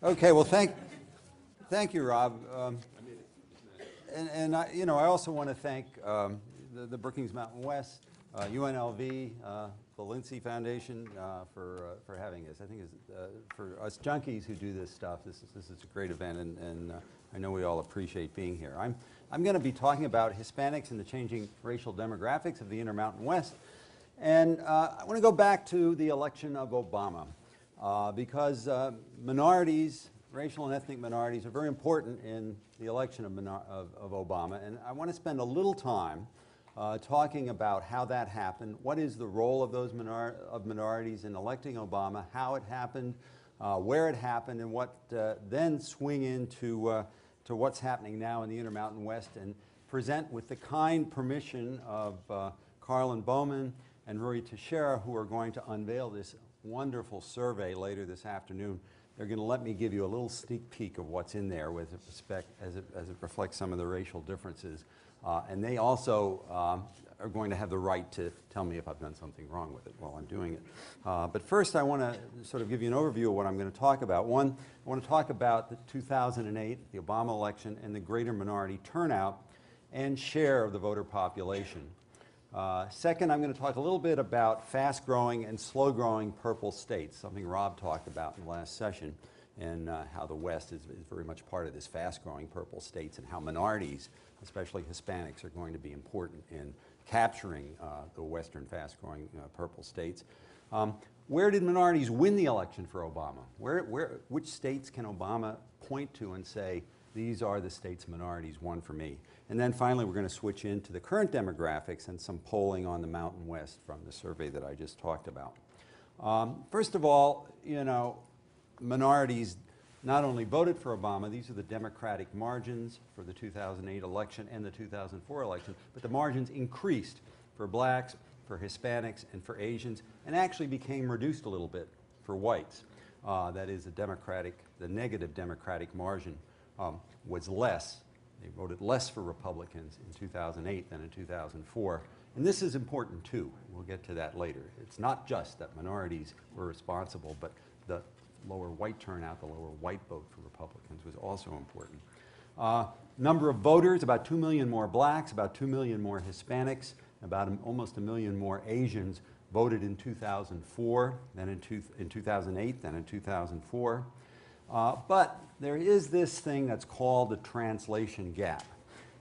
Okay, well, thank you, Rob. I also want to thank the Brookings Mountain West, UNLV, the Lindsay Foundation for having us. I think for us junkies who do this stuff, this is a great event, and I know we all appreciate being here. I'm going to be talking about Hispanics and the changing racial demographics of the Intermountain West, and I want to go back to the election of Obama because minorities, racial and ethnic minorities, are very important in the election of Obama, and I want to spend a little time talking about how that happened, what is the role of those minorities in electing Obama, how it happened, where it happened, and what then swing into to what's happening now in the Intermountain West, and present with the kind permission of Carlin Bowman and Rui Teixeira, who are going to unveil this wonderful survey later this afternoon. They're going to let me give you a little sneak peek of what's in there with respect as it reflects some of the racial differences. And they also are going to have the right to tell me if I've done something wrong with it while I'm doing it. But first I want to sort of give you an overview of what I'm going to talk about. One, I want to talk about the 2008, the Obama election, and the greater minority turnout and share of the voter population. Second, I'm going to talk a little bit about fast-growing and slow-growing purple states, something Rob talked about in the last session, and how the West is very much part of this fast-growing purple states, and how minorities, especially Hispanics, are going to be important in capturing the Western fast-growing purple states. Where did minorities win the election for Obama? Which states can Obama point to and say, these are the states minorities won for me? And then finally, we're going to switch into the current demographics and some polling on the Mountain West from the survey that I just talked about. First of all, minorities not only voted for Obama, these are the Democratic margins for the 2008 election and the 2004 election, but the margins increased for blacks, for Hispanics, and for Asians, and actually became reduced a little bit for whites. That is, the negative Democratic margin was less. They voted less for Republicans in 2008 than in 2004. And this is important too. We'll get to that later. It's not just that minorities were responsible, but the lower white turnout, the lower white vote for Republicans was also important. Number of voters, about 2 million more blacks, about 2 million more Hispanics, about almost 1 million more Asians voted in 2004 than in 2008 than in 2004. But there is this thing that's called the translation gap.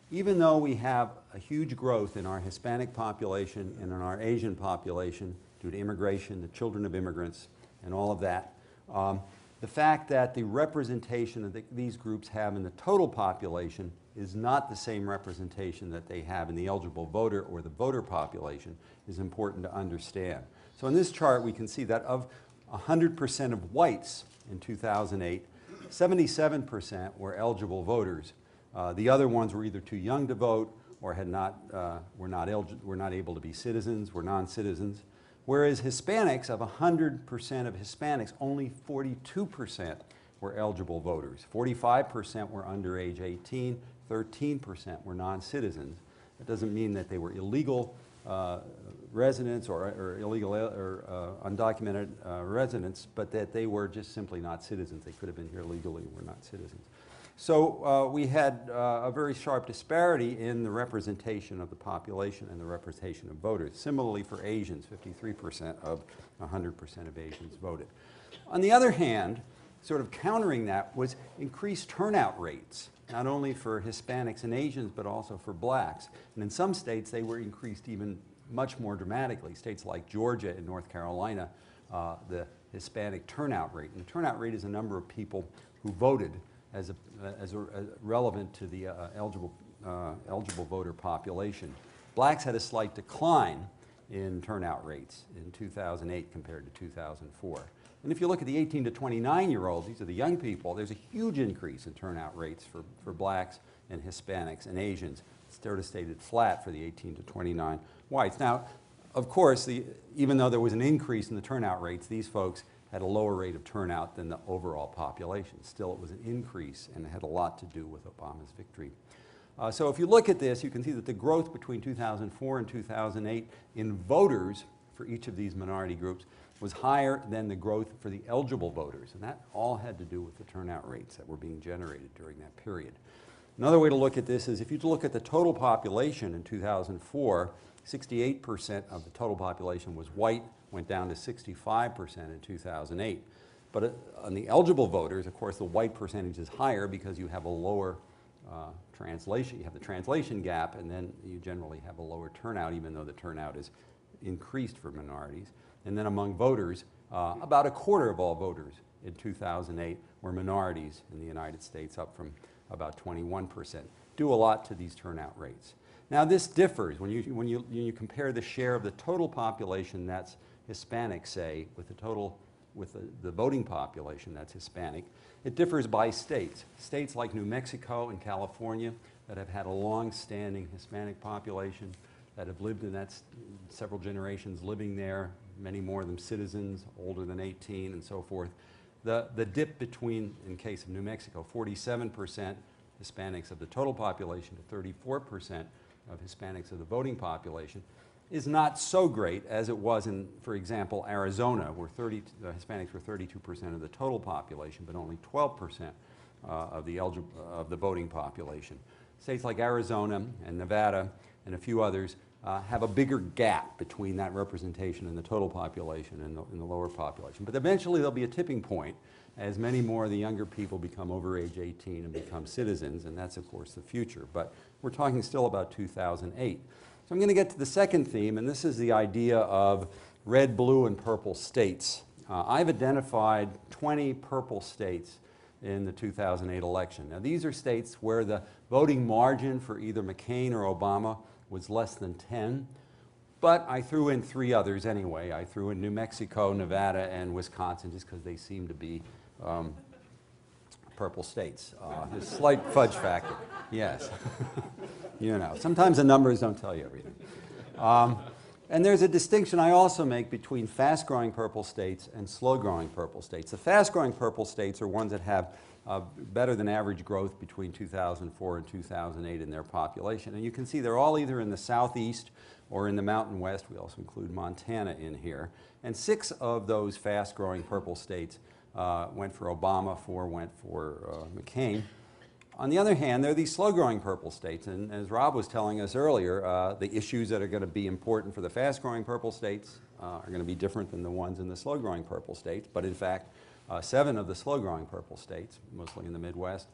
Even though we have a huge growth in our Hispanic population and in our Asian population due to immigration, the children of immigrants, and all of that, the fact that the representation that these groups have in the total population is not the same representation that they have in the eligible voter or the voter population is important to understand. So in this chart, we can see that of 100% of whites in 2008, 77% were eligible voters. The other ones were either too young to vote or were not able to be citizens, were non-citizens. Whereas Hispanics, of 100% of Hispanics, only 42% were eligible voters. 45% were under age 18, 13% were non-citizens. That doesn't mean that they were illegal residents or illegal or undocumented residents, but that they were just simply not citizens. They could have been here legally and were not citizens. So we had a very sharp disparity in the representation of the population and the representation of voters. Similarly for Asians, 53% of 100% of Asians voted. On the other hand, sort of countering that was increased turnout rates, not only for Hispanics and Asians, but also for blacks. And in some states, they were increased even much more dramatically. States like Georgia and North Carolina, the Hispanic turnout rate. And the turnout rate is a number of people who voted as relevant to the eligible voter population. Blacks had a slight decline in turnout rates in 2008 compared to 2004. And if you look at the 18 to 29-year-olds, these are the young people, there's a huge increase in turnout rates for blacks and Hispanics and Asians. It's sort of stayed flat for the 18 to 29 whites. Now, of course, even though there was an increase in the turnout rates, these folks had a lower rate of turnout than the overall population. Still, it was an increase, and it had a lot to do with Obama's victory. So if you look at this, you can see that the growth between 2004 and 2008 in voters for each of these minority groups was higher than the growth for the eligible voters. And that all had to do with the turnout rates that were being generated during that period. Another way to look at this is if you look at the total population in 2004, 68% of the total population was white, went down to 65% in 2008. But on the eligible voters, of course, the white percentage is higher because you have a lower translation. You have the translation gap, and then you generally have a lower turnout, even though the turnout is increased for minorities. And then among voters, about a quarter of all voters in 2008 were minorities in the United States, up from about 21%. Due a lot to these turnout rates. Now this differs when you compare the share of the total population that's Hispanic, say, with the voting population that's Hispanic. It differs by states. States like New Mexico and California that have had a long-standing Hispanic population, that have lived in that several generations living there, many more of them citizens, older than 18 and so forth. The dip between, in case of New Mexico, 47% Hispanics of the total population to 34% of Hispanics of the voting population is not so great as it was in, for example, Arizona, where Hispanics were 32% of the total population, but only 12% of the voting population. States like Arizona and Nevada and a few others have a bigger gap between that representation in the total population and in the lower population. But eventually there'll be a tipping point as many more of the younger people become over age 18 and become citizens, and that's of course the future. But we're talking still about 2008. So I'm going to get to the second theme, and this is the idea of red, blue, and purple states. I've identified 20 purple states in the 2008 election. Now these are states where the voting margin for either McCain or Obama was less than 10, but I threw in 3 others anyway. I threw in New Mexico, Nevada, and Wisconsin just because they seem to be purple states. There's a slight fudge factor, yes. You know, sometimes the numbers don't tell you everything. And there's a distinction I also make between fast-growing purple states and slow-growing purple states. The fast-growing purple states are ones that have better than average growth between 2004 and 2008 in their population. And you can see they're all either in the southeast or in the Mountain West. We also include Montana in here. And 6 of those fast-growing purple states went for Obama, 4 went for McCain. On the other hand, there are these slow-growing purple states, and as Rob was telling us earlier, the issues that are going to be important for the fast-growing purple states are going to be different than the ones in the slow-growing purple states, but in fact, 7 of the slow-growing purple states, mostly in the Midwest,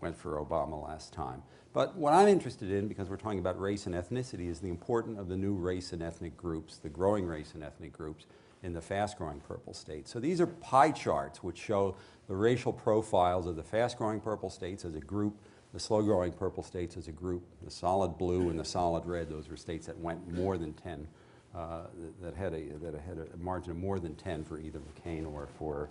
went for Obama last time. But what I'm interested in, because we're talking about race and ethnicity, is the importance of the new race and ethnic groups, the growing race and ethnic groups in the fast-growing purple states. So these are pie charts which show the racial profiles of the fast-growing purple states as a group, the slow-growing purple states as a group, the solid blue and the solid red, those were states that went more than 10, that had a margin of more than 10 for either McCain or for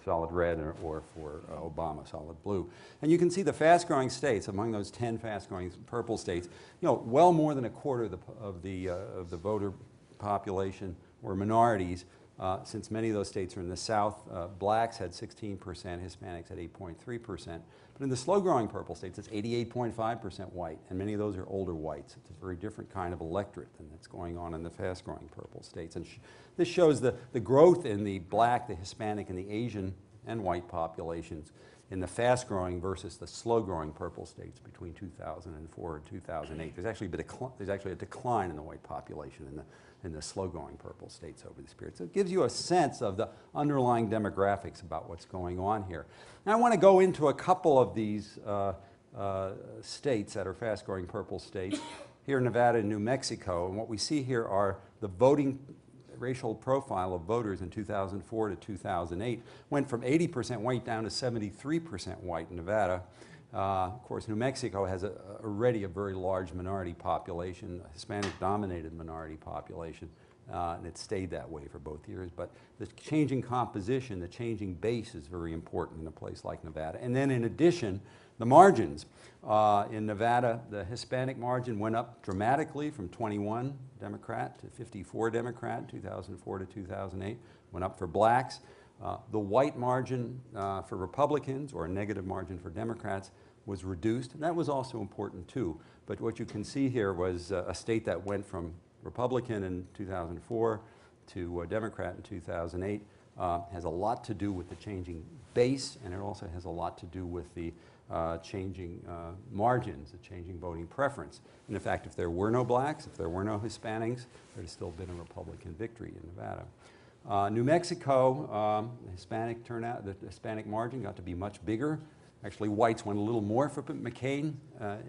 solid red or for Obama, solid blue. And you can see the fast-growing states, among those 10 fast-growing purple states, you know, well more than a quarter of the voter population were minorities. Since many of those states are in the South, blacks had 16%, Hispanics had 8.3%. But in the slow-growing purple states, it's 88.5% white, and many of those are older whites. It's a very different kind of electorate than that's going on in the fast-growing purple states. And this shows the growth in the black, the Hispanic, and the Asian and white populations in the fast-growing versus the slow-growing purple states between 2004 and 2008. There's actually a decline in the white population in the slow-growing purple states over this period. So it gives you a sense of the underlying demographics about what's going on here. Now I want to go into a couple of these states that are fast-growing purple states, here in Nevada and New Mexico, and what we see here are the voting racial profile of voters in 2004 to 2008 went from 80% white down to 73% white in Nevada. Of course, New Mexico has already a very large minority population, a Hispanic-dominated minority population, and it stayed that way for both years. But the changing composition, the changing base is very important in a place like Nevada. And then in addition, the margins. In Nevada, the Hispanic margin went up dramatically from 21 Democrat to 54 Democrat, 2004 to 2008, went up for blacks. The white margin for Republicans, or a negative margin for Democrats, was reduced, and that was also important too. But what you can see here was a state that went from Republican in 2004 to Democrat in 2008 has a lot to do with the changing base, and it also has a lot to do with the changing margins, the changing voting preference. And in fact, if there were no blacks, if there were no Hispanics, there'd still been a Republican victory in Nevada. New Mexico, Hispanic turnout, the Hispanic margin got to be much bigger. Actually, whites went a little more for McCain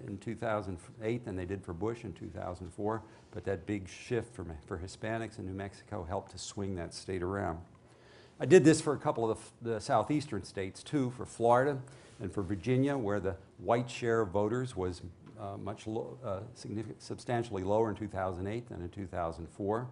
in 2008 than they did for Bush in 2004, but that big shift for Hispanics in New Mexico helped to swing that state around. I did this for a couple of the southeastern states too, for Florida and for Virginia, where the white share of voters was substantially lower in 2008 than in 2004.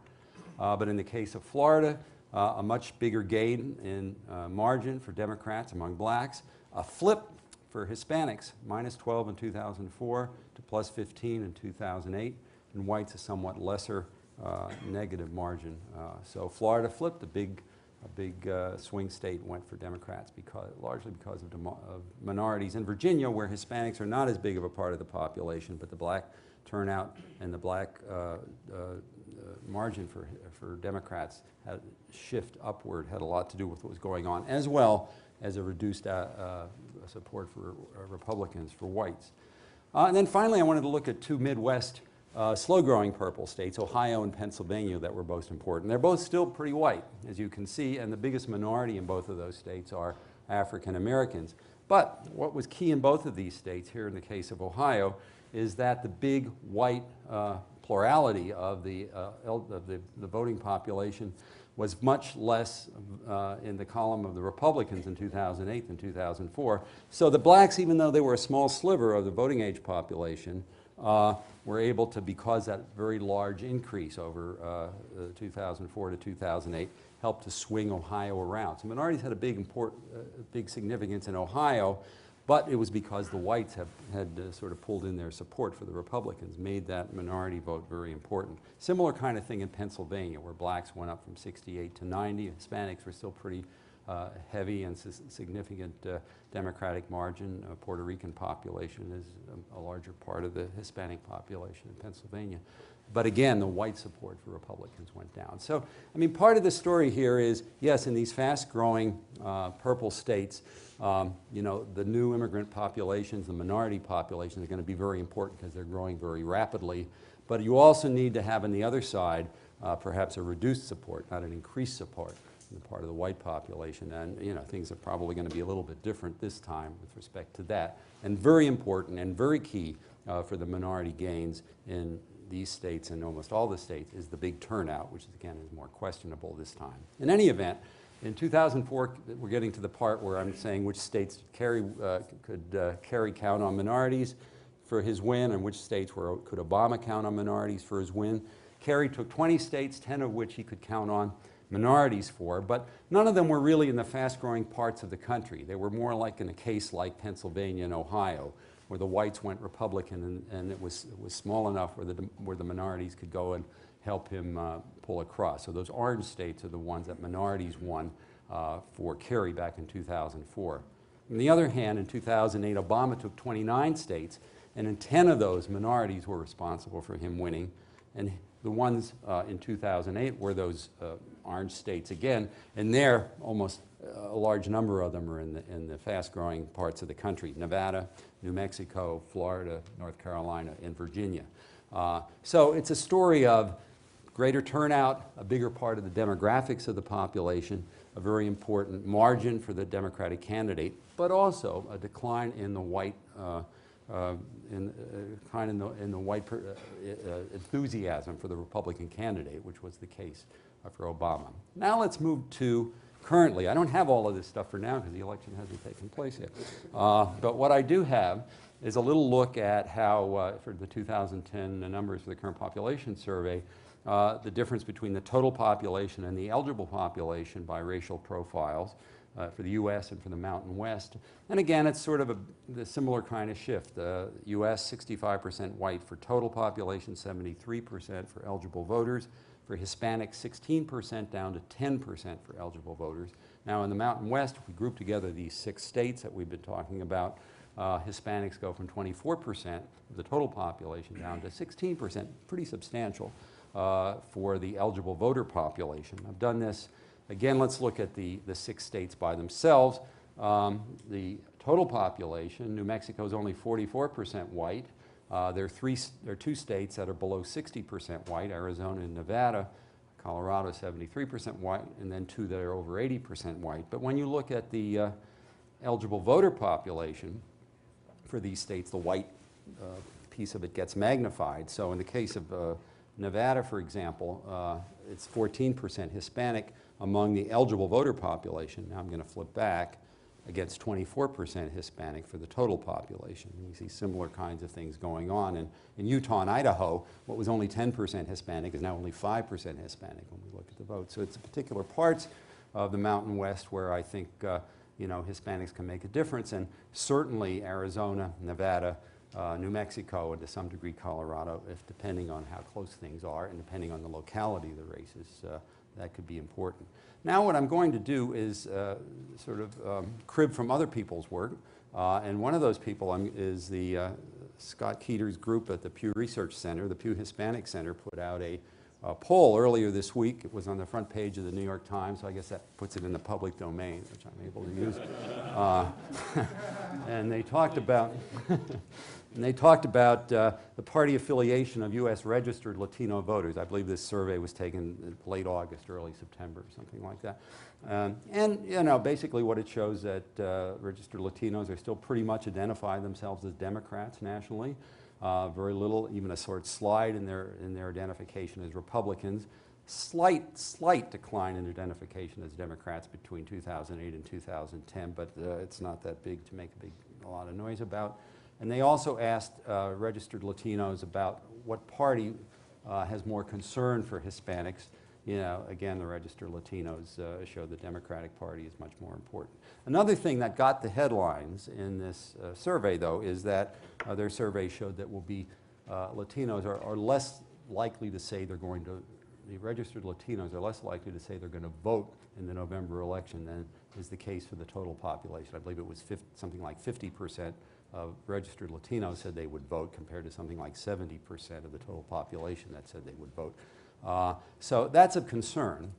But in the case of Florida, a much bigger gain in margin for Democrats among blacks, a flip for Hispanics, -12 in 2004 to +15 in 2008, and whites a somewhat lesser negative margin. So Florida flipped, a big swing state went for Democrats largely because of minorities. In Virginia, where Hispanics are not as big of a part of the population, but the black turnout and the black margin for Democrats had shift upward, had a lot to do with what was going on, as well as a reduced support for Republicans for whites. And then finally, I wanted to look at two Midwest slow-growing purple states, Ohio and Pennsylvania, that were most important. They're both still pretty white, as you can see, and the biggest minority in both of those states are African Americans. But what was key in both of these states, here in the case of Ohio, is that the big white plurality of the voting population was much less in the column of the Republicans in 2008 than 2004. So the blacks, even though they were a small sliver of the voting age population, were able to, because that very large increase over 2004 to 2008, helped to swing Ohio around. So minorities had a big significance in Ohio, but it was because the whites had sort of pulled in their support for the Republicans, made that minority vote very important. Similar kind of thing in Pennsylvania, where blacks went up from 68 to 90. Hispanics were still pretty heavy and significant Democratic margin. Puerto Rican population is a larger part of the Hispanic population in Pennsylvania. But again, the white support for Republicans went down. So, I mean, part of the story here is, yes, in these fast-growing purple states, you know, the new immigrant populations, the minority populations are going to be very important because they're growing very rapidly. But you also need to have on the other side perhaps a reduced support, not an increased support on the part of the white population. And, you know, things are probably going to be a little bit different this time with respect to that. And very important and very key for the minority gains in these states and almost all the states is the big turnout, which again is more questionable this time. In any event, in 2004, we're getting to the part where I'm saying which states could Kerry count on minorities for his win, and which states could Obama count on minorities for his win. Kerry took 20 states, 10 of which he could count on minorities for, but none of them were really in the fast-growing parts of the country. They were more like in a case like Pennsylvania and Ohio, where the whites went Republican, and it was small enough where the minorities could go and help him pull across. So those orange states are the ones that minorities won for Kerry back in 2004. On the other hand, in 2008, Obama took 29 states, and in 10 of those, minorities were responsible for him winning. And the ones in 2008 were those orange states again, and there almost a large number of them are in the fast-growing parts of the country: Nevada, New Mexico, Florida, North Carolina, and Virginia. So it's a story of greater turnout, a bigger part of the demographics of the population, a very important margin for the Democratic candidate, but also a decline in the white enthusiasm for the Republican candidate, which was the case for Obama. Now let's move to currently. I don't have all of this stuff for now because the election hasn't taken place yet. But what I do have is a little look at how, for the 2010 numbers for the current population survey, the difference between the total population and the eligible population by racial profiles for the U.S. and for the Mountain West. And again, it's sort of the similar kind of shift. U.S. 65% white for total population, 73% for eligible voters. For Hispanics, 16% down to 10% for eligible voters. Now in the Mountain West, if we group together these 6 states that we've been talking about, Hispanics go from 24% of the total population down to 16%, pretty substantial. for the eligible voter population. I've done this. Again, let's look at the 6 states by themselves. The total population, New Mexico is only 44% white. There are 2 states that are below 60% white, Arizona and Nevada. Colorado 73% white, and then 2 that are over 80% white. But when you look at the eligible voter population for these states, the white piece of it gets magnified. So in the case of Nevada, for example, it's 14% Hispanic among the eligible voter population. Now I'm going to flip back, against 24% Hispanic for the total population. And you see similar kinds of things going on. And in Utah and Idaho, what was only 10% Hispanic is now only 5% Hispanic when we look at the vote. So it's particular parts of the Mountain West where I think Hispanics can make a difference, and certainly Arizona, Nevada, New Mexico, and to some degree Colorado, if depending on how close things are and depending on the locality of the races, that could be important. Now what I'm going to do is crib from other people's work, and one of those people is the Scott Keeter's group at the Pew Research Center. The Pew Hispanic Center put out a poll earlier this week. It was on the front page of the New York Times, so I guess that puts it in the public domain, which I'm able to use. And they talked about the party affiliation of U.S. registered Latino voters. I believe this survey was taken in late August, early September, something like that. And basically what it shows that registered Latinos are still pretty much identify themselves as Democrats nationally. Very little, even a sort of slide in their identification as Republicans. Slight decline in identification as Democrats between 2008 and 2010, but it's not that big to make a lot of noise about. And they also asked registered Latinos about what party has more concern for Hispanics. Again, the registered Latinos show the Democratic Party is much more important. Another thing that got the headlines in this survey, though, is that their survey showed that Latinos are less likely to say they're going to, the registered Latinos are less likely to say they're going to vote in the November election than is the case for the total population. I believe it was something like 50% of registered Latinos said they would vote, compared to something like 70% of the total population that said they would vote. So that's of concern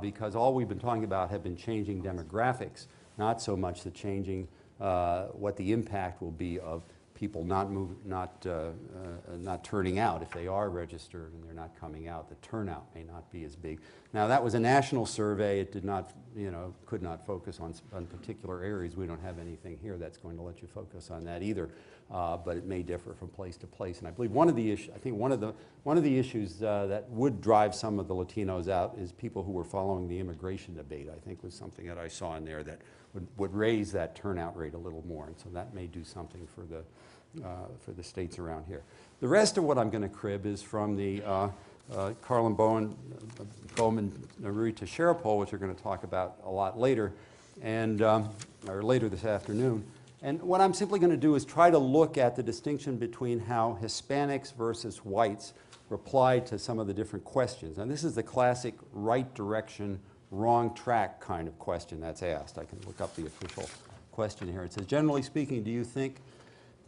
because all we've been talking about have been changing demographics, not so much the changing what the impact will be of people not turning out. If they are registered and they're not coming out, the turnout may not be as big. Now that was a national survey. It did not, could not focus on particular areas. We don't have anything here that's going to let you focus on that either. But it may differ from place to place. And I believe one of the issues that would drive some of the Latinos out is people who were following the immigration debate. I think was something that I saw in there that would raise that turnout rate a little more. And so that may do something for the states around here. The rest of what I'm going to crib is from the Carlin Bowman Rui Teixeira poll, which we're going to talk about a lot later, or later this afternoon. And what I'm simply going to do is try to look at the distinction between how Hispanics versus whites reply to some of the different questions. And this is the classic right direction, wrong track kind of question that's asked. I can look up the official question here. It says, generally speaking, do you think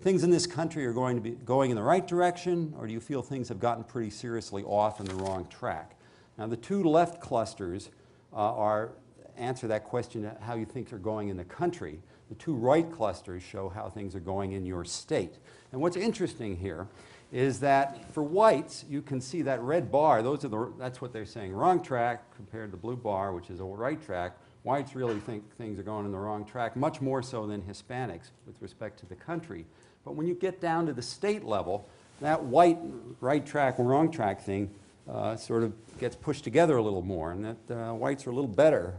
things in this country are going to be going in the right direction, or do you feel things have gotten pretty seriously off in the wrong track? Now, the two left clusters answer that question, how you think they're going in the country. The two right clusters show how things are going in your state. And what's interesting here is that for whites, you can see that red bar, that's what they're saying, wrong track compared to the blue bar, which is a right track. Whites really think things are going in the wrong track, much more so than Hispanics with respect to the country. But when you get down to the state level, that white right track, wrong track thing sort of gets pushed together a little more, and that whites are a little better,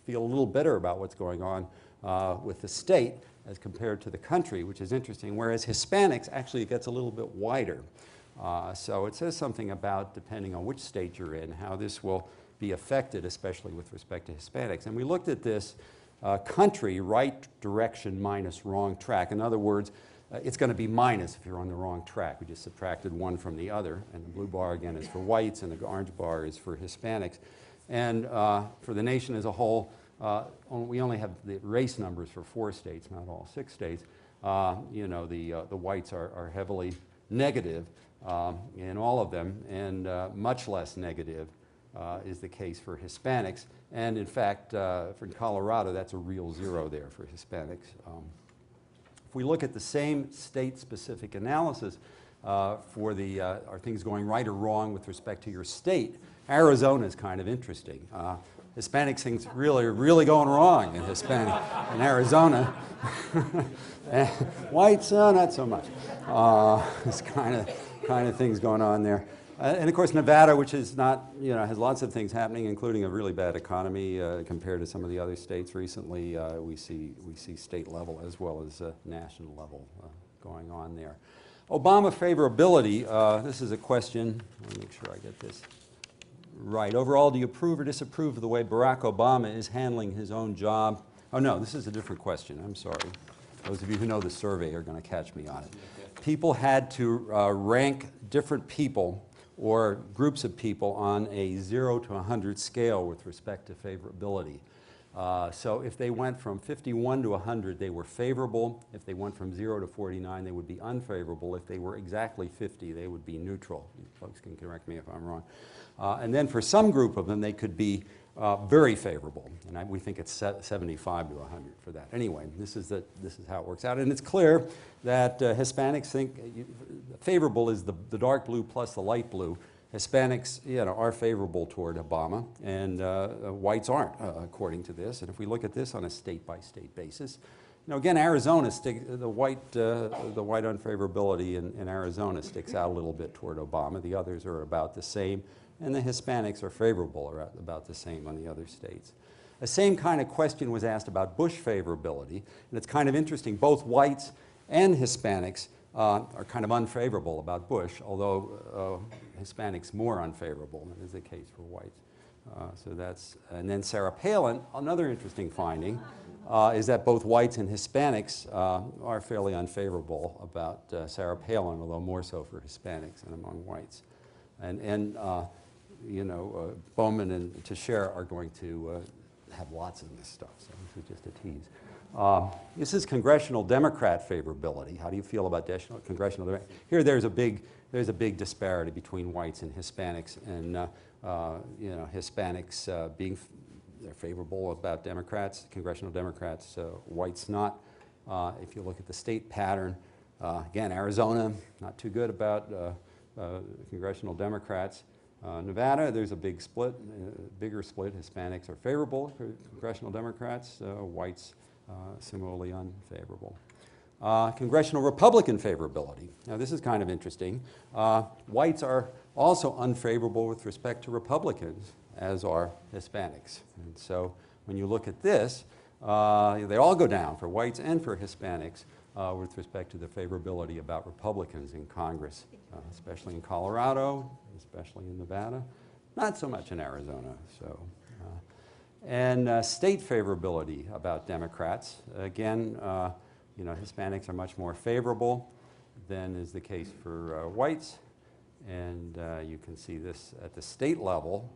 feel a little better about what's going on with the state as compared to the country, which is interesting, whereas Hispanics actually it gets a little bit wider. So it says something about, depending on which state you're in, how this will be affected, especially with respect to Hispanics. And we looked at this country, right direction minus wrong track. In other words, it's going to be minus if you're on the wrong track. We just subtracted one from the other, and the blue bar again is for whites, and the orange bar is for Hispanics. And for the nation as a whole, we only have the race numbers for 4 states, not all 6 states. The whites are heavily negative in all of them, and much less negative is the case for Hispanics. And in fact, for Colorado, that's a real zero there for Hispanics. If we look at the same state-specific analysis for the are things going right or wrong with respect to your state, Arizona is kind of interesting. Hispanics things are really going wrong in Arizona. Whites, not so much. It's kind of things going on there. And of course, Nevada, which is not, has lots of things happening, including a really bad economy compared to some of the other states recently. We see state level as well as national level going on there. Obama favorability. This is a question. Let me make sure I get this right. Overall, do you approve or disapprove of the way Barack Obama is handling his own job? Oh no, this is a different question. I'm sorry. Those of you who know the survey are going to catch me on it. People had to rank different people or groups of people on a 0 to 100 scale with respect to favorability. So if they went from 51 to 100, they were favorable. If they went from 0 to 49, they would be unfavorable. If they were exactly 50, they would be neutral. You folks can correct me if I'm wrong. And then for some group of them, they could be very favorable. And we think it's 75 to 100 for that. Anyway, this is how it works out. And it's clear that Hispanics think favorable is the dark blue plus the light blue. Hispanics, are favorable toward Obama, and whites aren't, according to this. And if we look at this on a state-by-state basis, again, Arizona, the white unfavorability in Arizona sticks out a little bit toward Obama. The others are about the same, and the Hispanics are favorable, or about the same on the other states. The same kind of question was asked about Bush favorability, and it's kind of interesting. Both whites and Hispanics are kind of unfavorable about Bush, although Hispanics more unfavorable than is the case for whites. And then Sarah Palin, another interesting finding, is that both whites and Hispanics are fairly unfavorable about Sarah Palin, although more so for Hispanics and among whites. And Bowman and Teixeira are going to have lots of this stuff, so this is just a tease. This is congressional Democrat favorability. How do you feel about congressional Democrat? Here, there's a big disparity between whites and Hispanics, and Hispanics they're favorable about Democrats, congressional Democrats, whites not. If you look at the state pattern, again, Arizona, not too good about congressional Democrats. Nevada, there's a big split, bigger split. Hispanics are favorable for congressional Democrats, whites similarly unfavorable. Congressional Republican favorability. Now this is kind of interesting. Whites are also unfavorable with respect to Republicans, as are Hispanics. And so when you look at this, they all go down for whites and for Hispanics with respect to the favorability about Republicans in Congress, especially in Colorado, especially in Nevada, not so much in Arizona. And state favorability about Democrats. Again, Hispanics are much more favorable than is the case for whites. And you can see this at the state level.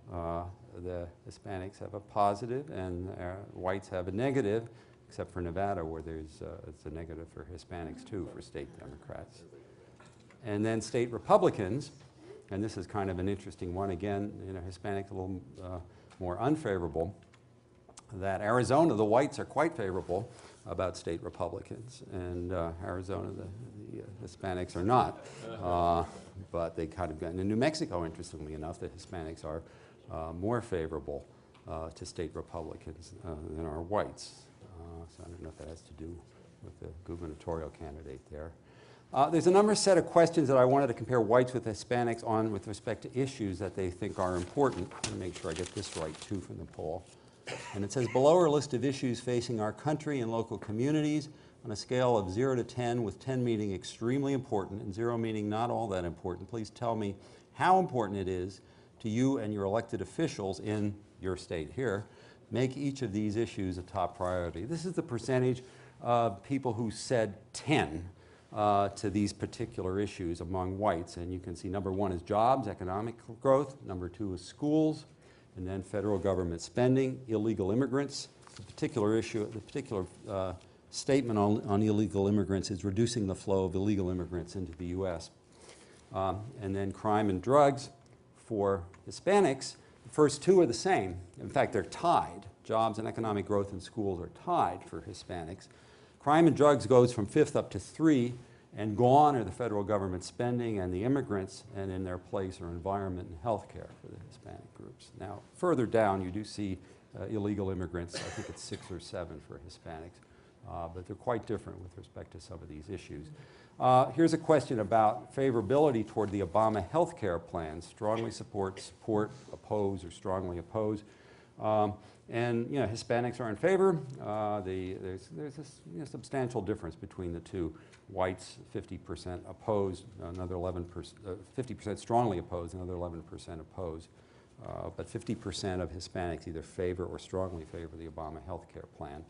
The Hispanics have a positive and whites have a negative, except for Nevada, where it's a negative for Hispanics too, for state Democrats. And then state Republicans, and this is kind of an interesting one. Again, Hispanics a little more unfavorable. That Arizona, the whites are quite favorable about state Republicans, and Arizona, the Hispanics are not. But they kind of got, and in New Mexico, interestingly enough, the Hispanics are more favorable to state Republicans than are whites. So I don't know if that has to do with the gubernatorial candidate there. There's a set of questions that I wanted to compare whites with Hispanics on with respect to issues that they think are important. Let me make sure I get this right, too, from the poll. And it says, below are a list of issues facing our country and local communities on a scale of 0 to 10, with 10 meaning extremely important and 0 meaning not all that important. Please tell me how important it is to you and your elected officials in your state here. Make each of these issues a top priority. This is the percentage of people who said 10 to these particular issues among whites. And you can see number 1 is jobs, economic growth. Number 2 is schools. And then federal government spending, illegal immigrants. The particular issue, the particular statement on illegal immigrants is reducing the flow of illegal immigrants into the U.S. And then crime and drugs for Hispanics, the first two are the same. In fact, they're tied. Jobs and economic growth in schools are tied for Hispanics. Crime and drugs goes from 5th up to 3, and gone are the federal government spending and the immigrants, and in their place are environment and health care for the Hispanic groups. Now, further down, you do see illegal immigrants. I think it's 6 or 7 for Hispanics, but they're quite different with respect to some of these issues. Here's a question about favorability toward the Obama health care plan. Strongly support, oppose, or strongly oppose. And Hispanics are in favor. There's a substantial difference between the two. Whites, 50% opposed, another 11%, 50% strongly opposed, another 11% opposed. But 50% of Hispanics either favor or strongly favor the Obama health care plan.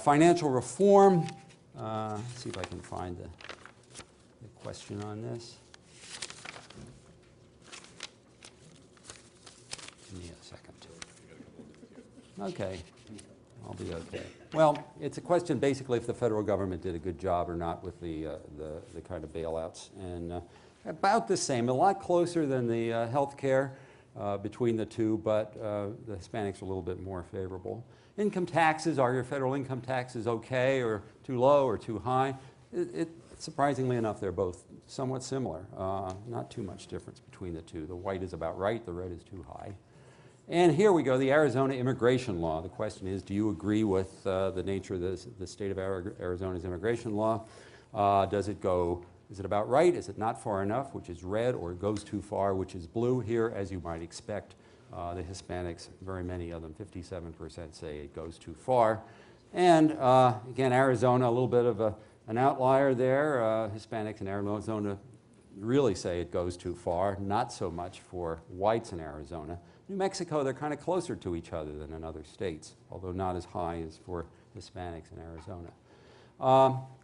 Financial reform. Let's see if I can find the question on this. Give me a second. Okay, I'll be okay. Well, it's a question basically if the federal government did a good job or not with the kind of bailouts. And about the same, a lot closer than the health care between the two, but the Hispanics are a little bit more favorable. Income taxes, are your federal income taxes okay or too low or too high? Surprisingly enough, they're both somewhat similar. Not too much difference between the two. The white is about right, the red is too high. And here we go, the Arizona immigration law. The question is, do you agree with the nature of the state of Arizona's immigration law? Is it about right? Is it not far enough, which is red, or it goes too far, which is blue? Here, as you might expect, the Hispanics, very many of them, 57% say it goes too far. And again, Arizona, a little bit of an outlier there. Hispanics in Arizona really say it goes too far, not so much for whites in Arizona. New Mexico, they're kind of closer to each other than in other states, although not as high as for Hispanics in Arizona.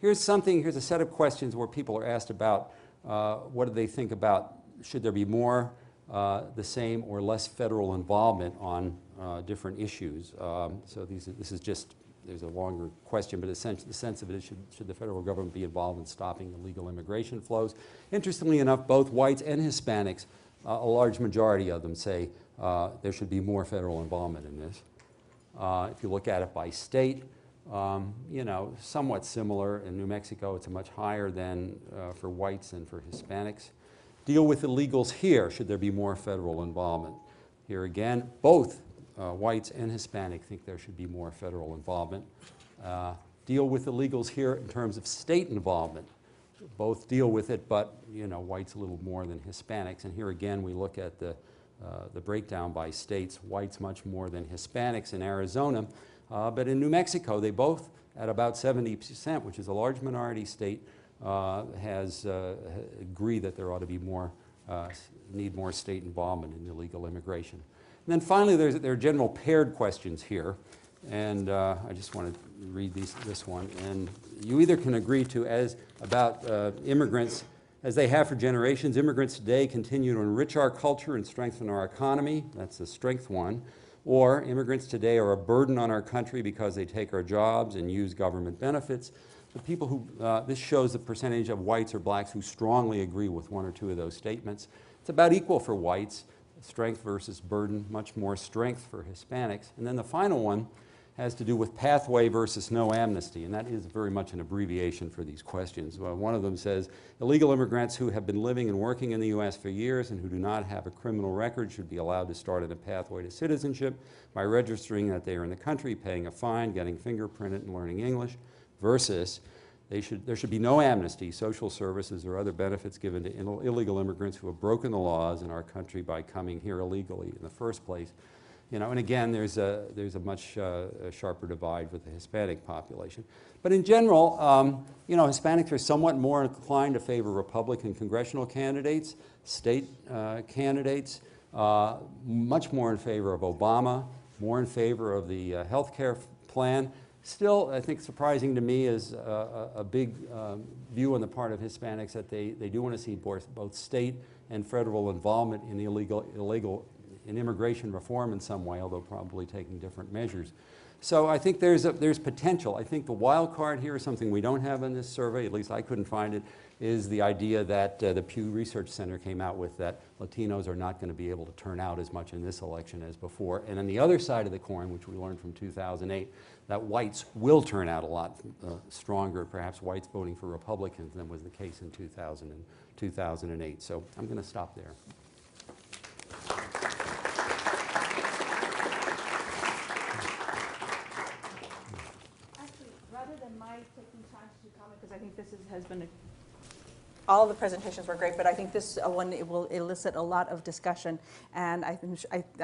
Here's a set of questions where people are asked about what do they think about, should there be more, the same, or less federal involvement on different issues. So this is just, there's a longer question, but the sense of it is, should the federal government be involved in stopping illegal immigration flows? Interestingly enough, both whites and Hispanics, a large majority of them say there should be more federal involvement in this. If you look at it by state, somewhat similar. In New Mexico, it's much higher than for whites and for Hispanics. Deal with illegals here. Should there be more federal involvement? Here again, both whites and Hispanic think there should be more federal involvement. Deal with illegals here in terms of state involvement. Both deal with it, but whites a little more than Hispanics. And here again, we look at the breakdown by states. Whites much more than Hispanics in Arizona. But in New Mexico, they both, at about 70%, which is a large minority state, agree that there ought to be more, need more state involvement in illegal immigration. And then finally, there are general paired questions here. And I just want to read this one. And you either can agree to, about immigrants, as they have for generations, immigrants today continue to enrich our culture and strengthen our economy. That's the strength one. Or immigrants today are a burden on our country because they take our jobs and use government benefits. The people who, this shows the percentage of whites or blacks who strongly agree with one or two of those statements. It's about equal for whites, strength versus burden, much more strength for Hispanics. And then the final one has to do with pathway versus no amnesty, and that is very much an abbreviation for these questions. One of them says, illegal immigrants who have been living and working in the U.S. for years and who do not have a criminal record should be allowed to start on a pathway to citizenship by registering that they are in the country, paying a fine, getting fingerprinted, and learning English, versus there should be no amnesty, social services, or other benefits given to illegal immigrants who have broken the laws in our country by coming here illegally in the first place. And again, there's a much sharper divide with the Hispanic population. But in general, Hispanics are somewhat more inclined to favor Republican congressional candidates, state candidates, much more in favor of Obama, more in favor of the health care plan. Still, I think surprising to me is a big view on the part of Hispanics that they do want to see both state and federal involvement in in immigration reform in some way, although probably taking different measures. So I think there's potential. I think the wild card here is something we don't have in this survey, at least I couldn't find it, is the idea that the Pew Research Center came out with, that Latinos are not going to be able to turn out as much in this election as before. And on the other side of the coin, which we learned from 2008, that whites will turn out a lot stronger, perhaps whites voting for Republicans than was the case in 2008. So I'm going to stop there. Actually, rather than my taking time to comment, because I think this has been all the presentations were great, but I think this one it will elicit a lot of discussion. And I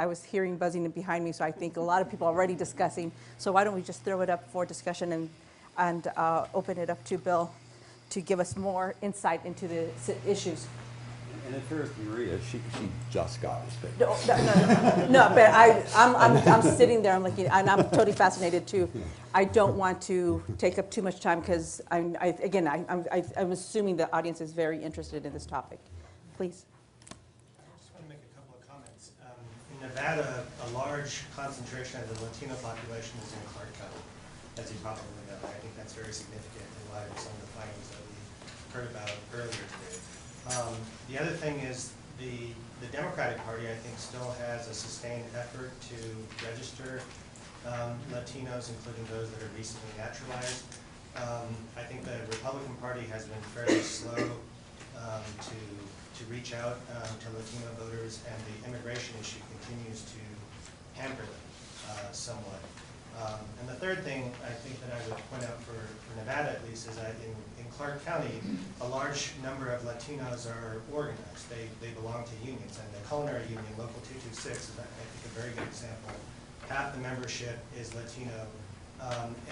was hearing buzzing behind me, so I think a lot of people are already discussing. So why don't we just throw it up for discussion and open it up to Bill to give us more insight into the issues. And at first, Maria, she just got this thing. No, but I'm sitting there, I'm looking, and I'm totally fascinated too. I don't want to take up too much time because I'm assuming the audience is very interested in this topic. Please. I just want to make a couple of comments. In Nevada, a large concentration of the Latino population is in Clark County, as you probably know. I think that's very significant in light of some of the findings that we heard about earlier today. The other thing is the Democratic Party, I think, still has a sustained effort to register Latinos, including those that are recently naturalized. I think the Republican Party has been fairly slow to reach out to Latino voters, and the immigration issue continues to hamper them somewhat. And the third thing I think that I would point out for Nevada at least is that in Clark County, a large number of Latinos are organized. They belong to unions, and the Culinary Union, Local 226, is I think a very good example. Half the membership is Latino,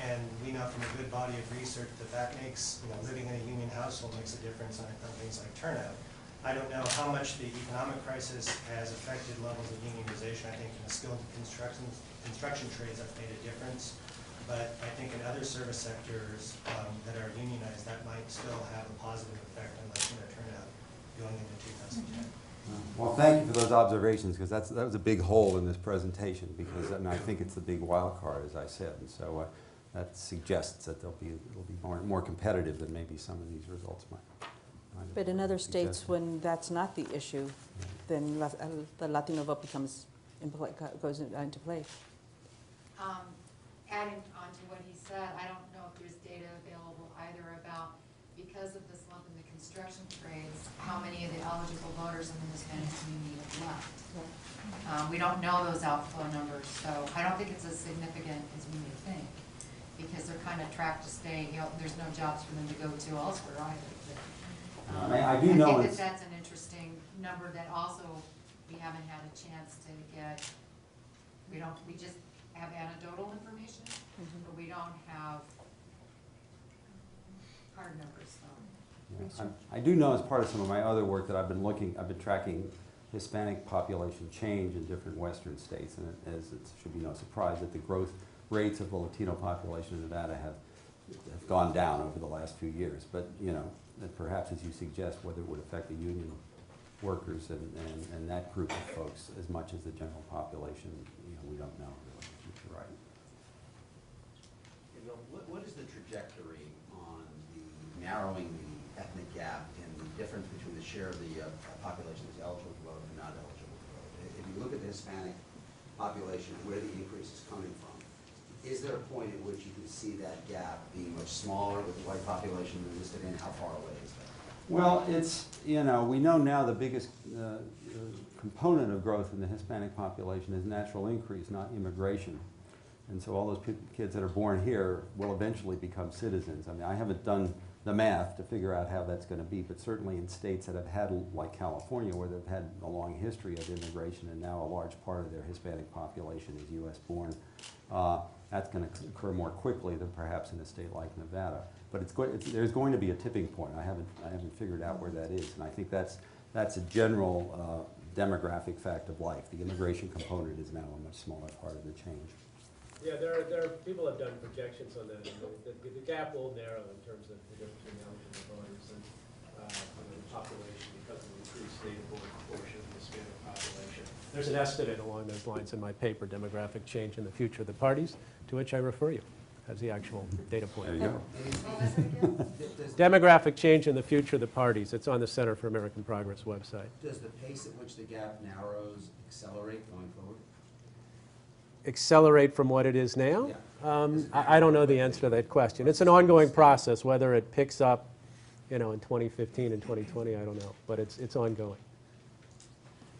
and we know from a good body of research that makes, living in a union household makes a difference on things like turnout. I don't know how much the economic crisis has affected levels of unionization. I think in the skilled construction trades that's made a difference. But I think in other service sectors that are unionized, that might still have a positive effect on Latino turnout going into 2010. Well, thank you for those observations, because that was a big hole in this presentation, because I think it's the big wild card, as I said. And so that suggests that it'll be more competitive than maybe some of these results might. But in other states, when that's not the issue, then the Latino vote goes into play. Adding on to what he said, I don't know if there's data available either about, because of the slump in the construction trades, how many of the eligible voters in the Hispanic community have left. We don't know those outflow numbers, so I don't think it's as significant as we may think, because they're kind of trapped to stay. There's no jobs for them to go to elsewhere either. I do know think that's an interesting number that also we haven't had a chance to get. We just have anecdotal information, but we don't have hard numbers. So. I do know, as part of some of my other work, that I've been tracking Hispanic population change in different Western states, and it should be no surprise that the growth rates of the Latino population in Nevada have gone down over the last few years. But that perhaps, as you suggest, whether it would affect the union workers and that group of folks as much as the general population, we don't know really. You're right. What is the trajectory on the narrowing the ethnic gap in the difference between the share of the population that's eligible to vote and not eligible to vote? If you look at the Hispanic population and where the increase is coming from, is there a point at which you can see that gap being much smaller with the white population than listed in? How far away is that? Well, it's, we know now the biggest component of growth in the Hispanic population is natural increase, not immigration. And so all those kids that are born here will eventually become citizens. I mean, I haven't done the math to figure out how that's going to be, but certainly in states that have had, like California, where they've had a long history of immigration and now a large part of their Hispanic population is U.S. born, that's going to occur more quickly than perhaps in a state like Nevada. But there's going to be a tipping point. I haven't figured out where that is, and I think that's a general demographic fact of life. The immigration component is now a much smaller part of the change. Yeah, there are people have done projections on that. The gap will narrow in terms of the difference between eligible voters. And the population because of the increased native-born portion of the Hispanic population. There's an estimate along those lines in my paper, Demographic Change in the Future of the Parties, to which I refer you as the actual data point. There you go. Demographic Change in the Future of the Parties. It's on the Center for American Progress website. Does the pace at which the gap narrows accelerate going forward? Accelerate from what it is now? Yeah. I don't know the answer to that question. It's an ongoing process. Whether it picks up, in 2015 and 2020, I don't know. But it's ongoing.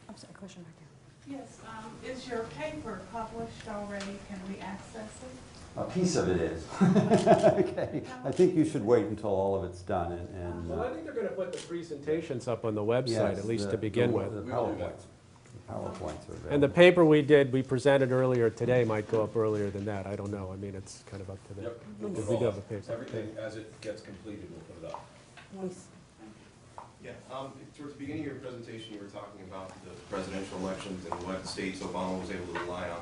I'm sorry, question right there. Yes, is your paper published already? Can we access it? A piece of it is. Okay. I think you should wait until all of it's done and. Well, I think they're going to put the presentations up on the website, yes, at least the- to begin the- with. The PowerPoints. The PowerPoints are available. And the paper we presented earlier today might go up earlier than that. I don't know. I mean, it's kind of up to them. Yep. Because we do have a paper. Everything, as it gets completed, we'll put it up. Luis. Yeah, towards the beginning of your presentation, you were talking about the presidential elections and what states Obama was able to rely on,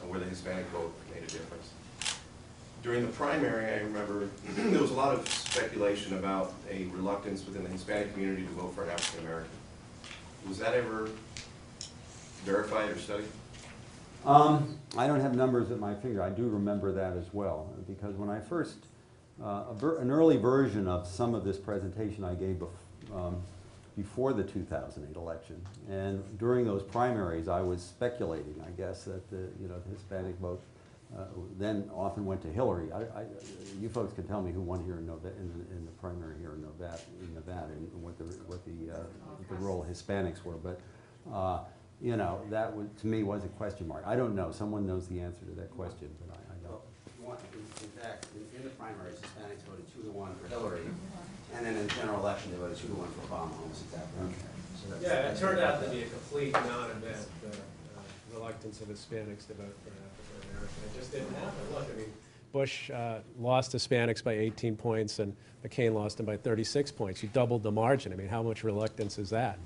where the Hispanic vote made a difference. During the primary, I remember there was a lot of speculation about a reluctance within the Hispanic community to vote for an African American. Was that ever verified or studied? I don't have numbers at my finger. I do remember that as well, because when I first, an early version of some of this presentation I gave before the 2008 election, and during those primaries I was speculating, I guess, that the Hispanic vote then often went to Hillary. You folks can tell me who won here in the primary here in Nevada, and what the role of Hispanics were, but that would, to me, was a question mark. I don't know. Someone knows the answer to that question, but I don't. In fact, in the primaries, Hispanics voted 2-1 for Hillary, and then in the general election, they voted 2-1 for Obama, almost exactly. So Yeah, it turned out to be a complete non-event, reluctance of Hispanics to vote for an African American. It just didn't happen. Look, I mean, Bush lost Hispanics by 18 points, and McCain lost them by 36 points. You doubled the margin. I mean, how much reluctance is that?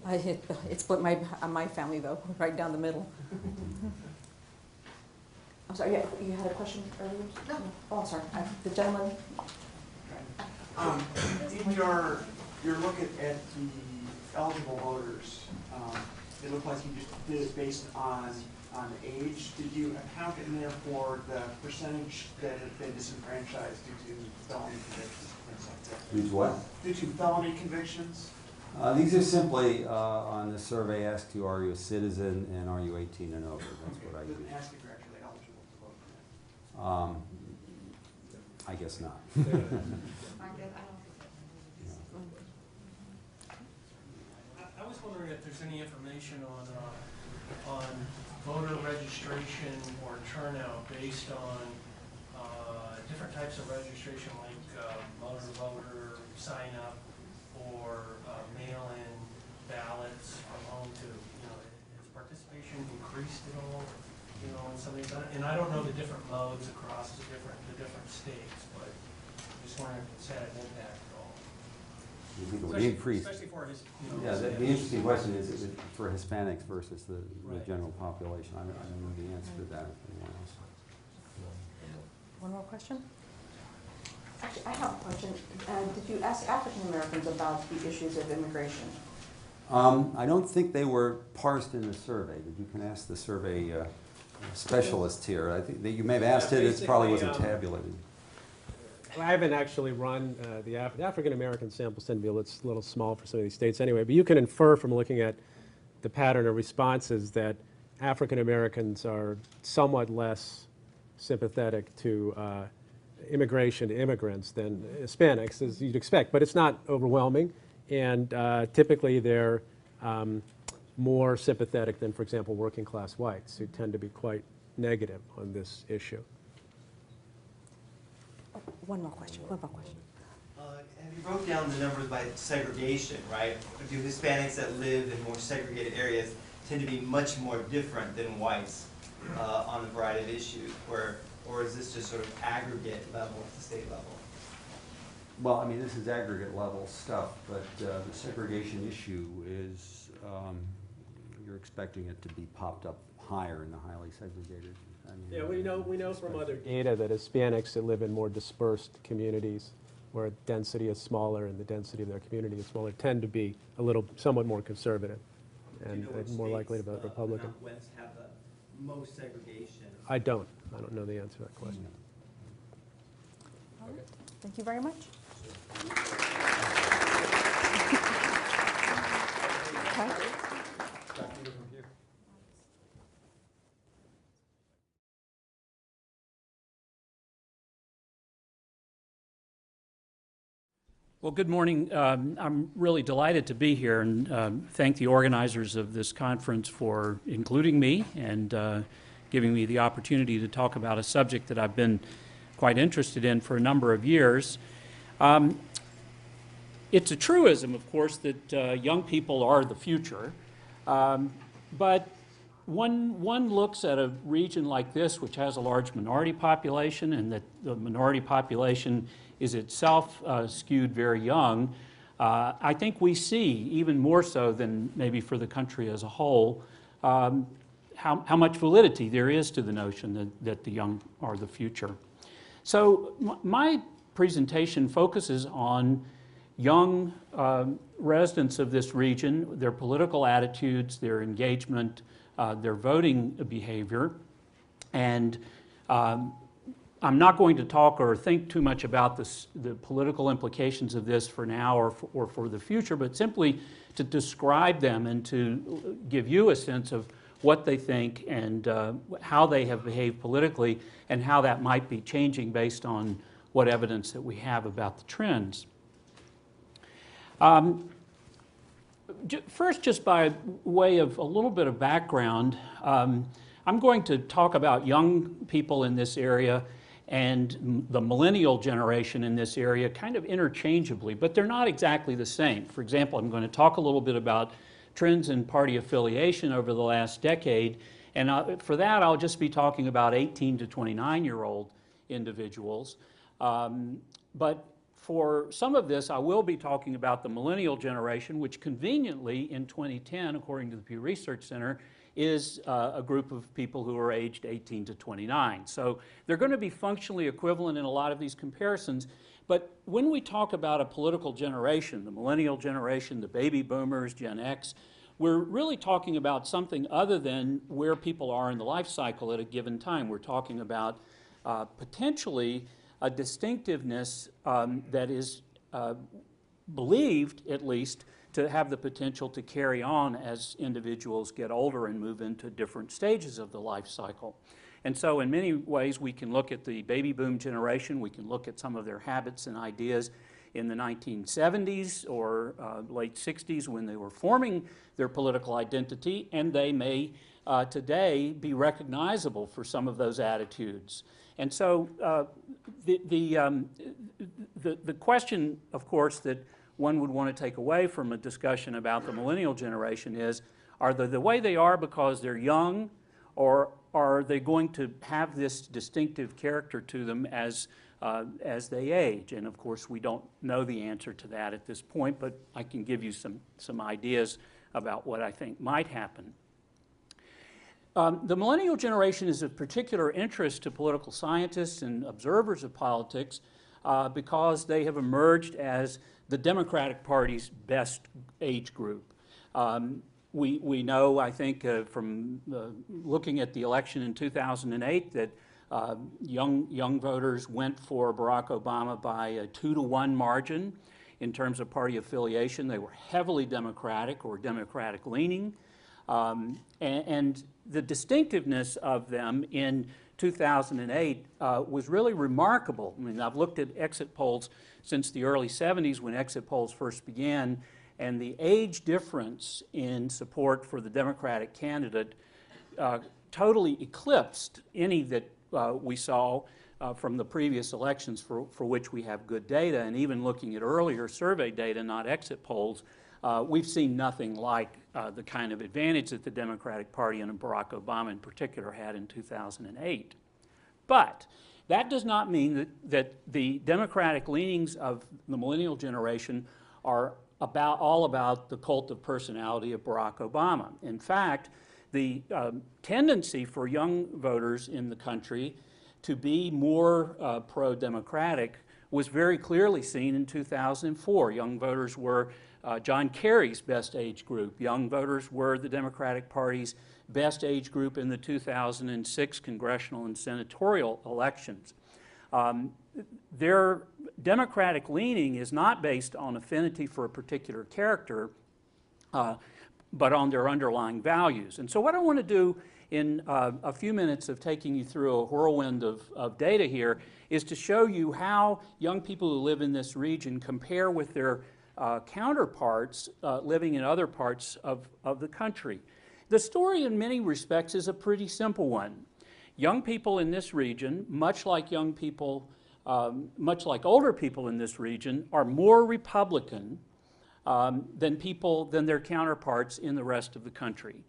It split my family, though, right down the middle. I'm sorry, yeah, you had a question earlier? No. Oh, I'm sorry. The gentleman. In your look at the eligible voters, it looked like you just did it based on age. Did you account in there for the percentage that have been disenfranchised due to felony convictions, things like that? Due to what? Due to felony convictions? These are simply, on the survey, asked you, are you a citizen and are you 18 and over? That's what I It use. doesn't ask if you're actually eligible to vote for that. I guess not. I don't think I was wondering if there's any information on voter registration or turnout based on different types of registration, like motor voter sign up or mail-in ballots from home to, has participation increased at all, in some of these? And I don't know the different modes across the different states, but just wondering if it's had an impact at all. You think it would increase? Especially for his, Yeah, the interesting question is it for Hispanics versus the Right. general population. I don't know the answer to that. If anyone else. One more question? Actually, I have a question. Did you ask African Americans about the issues of immigration? I don't think they were parsed in the survey. You can ask the survey specialists here. I think that you may have asked it. It probably wasn't Basically, tabulated. I haven't actually run the African American samples tend to be a little small for some of these states anyway, but you can infer from looking at the pattern of responses that African Americans are somewhat less sympathetic to immigration to immigrants than Hispanics, as you'd expect, but it's not overwhelming, and typically they're more sympathetic than, for example, working class whites, who tend to be quite negative on this issue. One more question. And you broke down the numbers by segregation, right? Do Hispanics that live in more segregated areas tend to be much more different than whites on a variety of issues, or is this just sort of aggregate level at the state level? Well, I mean, this is aggregate level stuff, but the segregation issue is, you're expecting it to be popped up higher in the highly segregated. I mean, Yeah, we know from other data that Hispanics that live in more dispersed communities where density is smaller and the density of their community is smaller, tend to be a little, somewhat more conservative and more likely to vote Republican. West have the most segregation? I don't know the answer to that question. All right. Thank you very much. Okay. Well, good morning. I'm really delighted to be here and thank the organizers of this conference for including me and giving me the opportunity to talk about a subject that I've been quite interested in for a number of years. It's a truism, of course, that young people are the future, but one looks at a region like this, which has a large minority population, and that the minority population is itself skewed very young. I think we see, even more so than maybe for the country as a whole, how much validity there is to the notion that the young are the future. So my presentation focuses on young residents of this region, their political attitudes, their engagement, their voting behavior, and I'm not going to talk or think too much about the political implications of this for now or for the future, but simply to describe them and to give you a sense of what they think and how they have behaved politically and how that might be changing based on what evidence that we have about the trends. First, just by way of a little bit of background, I'm going to talk about young people in this area and the millennial generation in this area kind of interchangeably, but they're not exactly the same. For example, I'm going to talk a little bit about trends in party affiliation over the last decade, and for that I'll just be talking about 18 to 29-year-old individuals. But for some of this, I will be talking about the millennial generation, which conveniently in 2010, according to the Pew Research Center, is a group of people who are aged 18 to 29. So they're going to be functionally equivalent in a lot of these comparisons. But when we talk about a political generation, the millennial generation, the baby boomers, Gen X, we're really talking about something other than where people are in the life cycle at a given time. We're talking about potentially a distinctiveness that is believed, at least, to have the potential to carry on as individuals get older and move into different stages of the life cycle. And so in many ways we can look at the baby boom generation, we can look at some of their habits and ideas in the 1970s or late 60s when they were forming their political identity, and they may today be recognizable for some of those attitudes. And so the question, of course, that one would want to take away from a discussion about the millennial generation is, are they the way they are because they're young, or are they going to have this distinctive character to them as they age? And of course, we don't know the answer to that at this point, but I can give you some ideas about what I think might happen. The millennial generation is of particular interest to political scientists and observers of politics because they have emerged as the Democratic Party's best age group. We know, I think, from looking at the election in 2008 that young voters went for Barack Obama by a 2-to-1 margin in terms of party affiliation. They were heavily Democratic or Democratic leaning. And the distinctiveness of them in 2008 was really remarkable. I mean, I've looked at exit polls since the early 70s when exit polls first began, and the age difference in support for the Democratic candidate totally eclipsed any that we saw from the previous elections for which we have good data. And even looking at earlier survey data, not exit polls, we've seen nothing like the kind of advantage that the Democratic Party and Barack Obama in particular had in 2008. But that does not mean that the Democratic leanings of the millennial generation are all about the cult of personality of Barack Obama. In fact, the tendency for young voters in the country to be more pro-democratic was very clearly seen in 2004. Young voters were John Kerry's best age group. Young voters were the Democratic Party's best age group in the 2006 congressional and senatorial elections. Their Democratic leaning is not based on affinity for a particular character, but on their underlying values. And so what I want to do in a few minutes of taking you through a whirlwind of data here is to show you how young people who live in this region compare with their counterparts living in other parts of the country. The story in many respects is a pretty simple one. Young people in this region, much like older people in this region, are more Republican than their counterparts in the rest of the country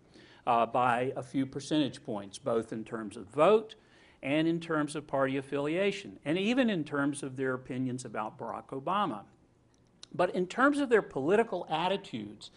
by a few percentage points, both in terms of vote and in terms of party affiliation, and even in terms of their opinions about Barack Obama. But in terms of their political attitudes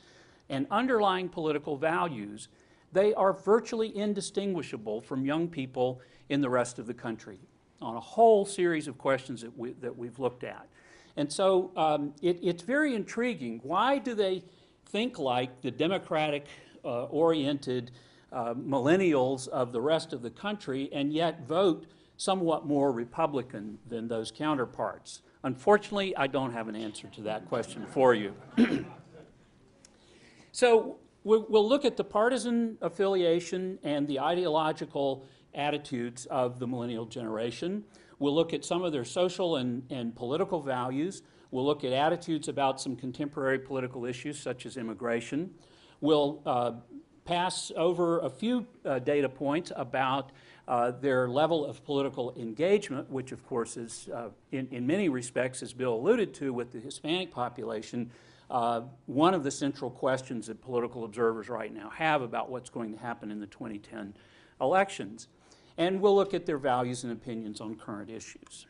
and underlying political values, they are virtually indistinguishable from young people in the rest of the country on a whole series of questions that we've looked at. And so it's very intriguing. Why do they think like the Democratic-oriented millennials of the rest of the country and yet vote somewhat more Republican than those counterparts? Unfortunately, I don't have an answer to that question for you. So we'll look at the partisan affiliation and the ideological attitudes of the millennial generation. We'll look at some of their social and political values. We'll look at attitudes about some contemporary political issues such as immigration. We'll pass over a few data points about their level of political engagement, which of course is, in many respects, as Bill alluded to with the Hispanic population, one of the central questions that political observers right now have about what's going to happen in the 2010 elections. And we'll look at their values and opinions on current issues.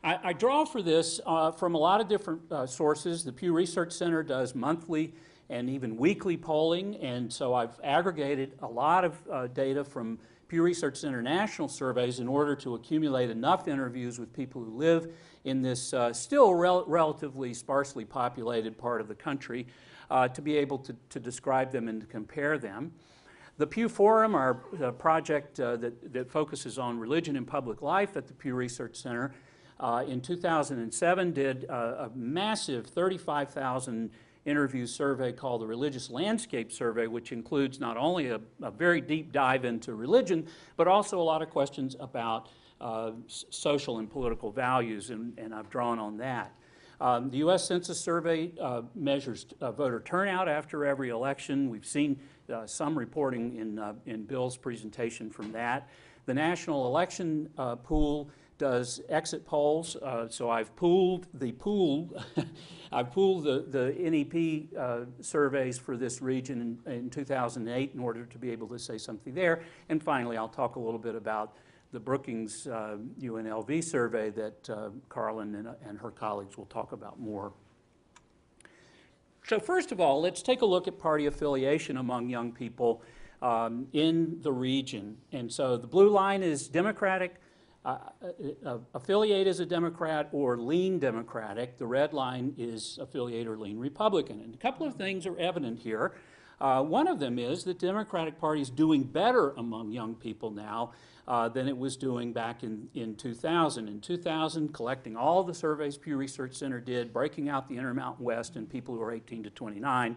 I draw for this from a lot of different sources. The Pew Research Center does monthly and even weekly polling, and so I've aggregated a lot of data from Pew Research Center national surveys in order to accumulate enough interviews with people who live in this still relatively sparsely populated part of the country to be able to describe them and to compare them. The Pew Forum, our project that focuses on religion and public life at the Pew Research Center, in 2007 did a massive 35,000 interview survey called the Religious Landscape Survey, which includes not only a very deep dive into religion, but also a lot of questions about social and political values, and I've drawn on that. The U.S. Census Survey measures voter turnout after every election. We've seen some reporting in Bill's presentation from that. The National Election Pool does exit polls, so I've pooled the I've pooled the NEP surveys for this region in 2008 in order to be able to say something there. And finally, I'll talk a little bit about the Brookings UNLV survey that Carlin and her colleagues will talk about more. So first of all, let's take a look at party affiliation among young people in the region. And so the blue line is Democratic, affiliate as a Democrat or lean Democratic. The red line is affiliate or lean Republican. And a couple of things are evident here. One of them is that the Democratic Party is doing better among young people now than it was doing back in 2000. In 2000, collecting all the surveys Pew Research Center did, breaking out the Intermountain West and people who are 18 to 29,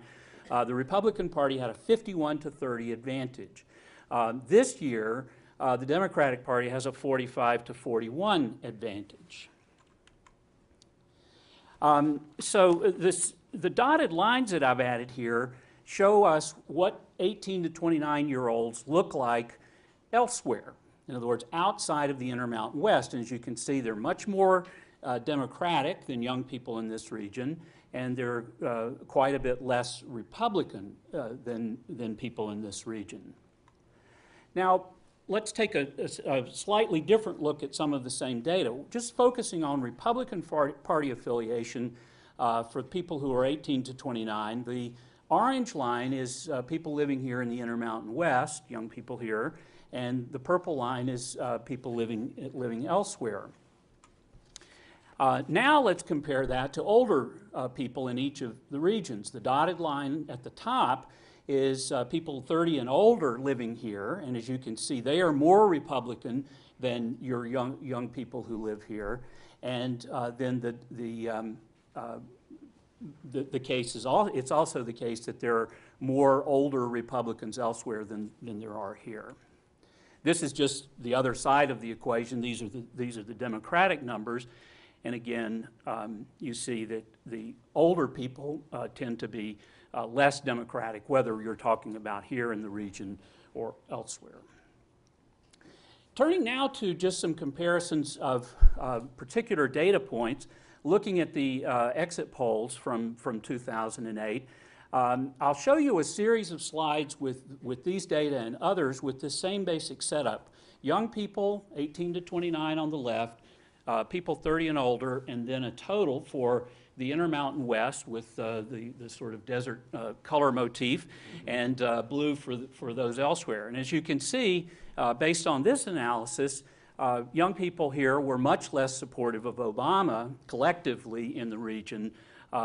the Republican Party had a 51-30 advantage. This year, the Democratic Party has a 45-41 advantage. So the dotted lines that I've added here show us what 18 to 29-year-olds look like elsewhere. In other words, outside of the Intermountain West. And as you can see, they're much more Democratic than young people in this region, and they're quite a bit less Republican than people in this region. Now, let's take a slightly different look at some of the same data, just focusing on Republican Party affiliation for people who are 18 to 29. The orange line is people living here in the Intermountain West, young people here, and the purple line is people living elsewhere. Now let's compare that to older people in each of the regions. The dotted line at the top is people 30 and older living here, and as you can see, they are more Republican than your young people who live here. And then the case is it's also the case that there are more older Republicans elsewhere than there are here. This is just the other side of the equation. These are the Democratic numbers. And again, you see that the older people tend to be less Democratic, whether you're talking about here in the region or elsewhere. Turning now to just some comparisons of particular data points, looking at the exit polls from 2008, I'll show you a series of slides with these data and others with the same basic setup. Young people, 18 to 29 on the left, people 30 and older, and then a total for the Intermountain West with the sort of desert color motif, and blue for those elsewhere. And as you can see, based on this analysis, young people here were much less supportive of Obama collectively in the region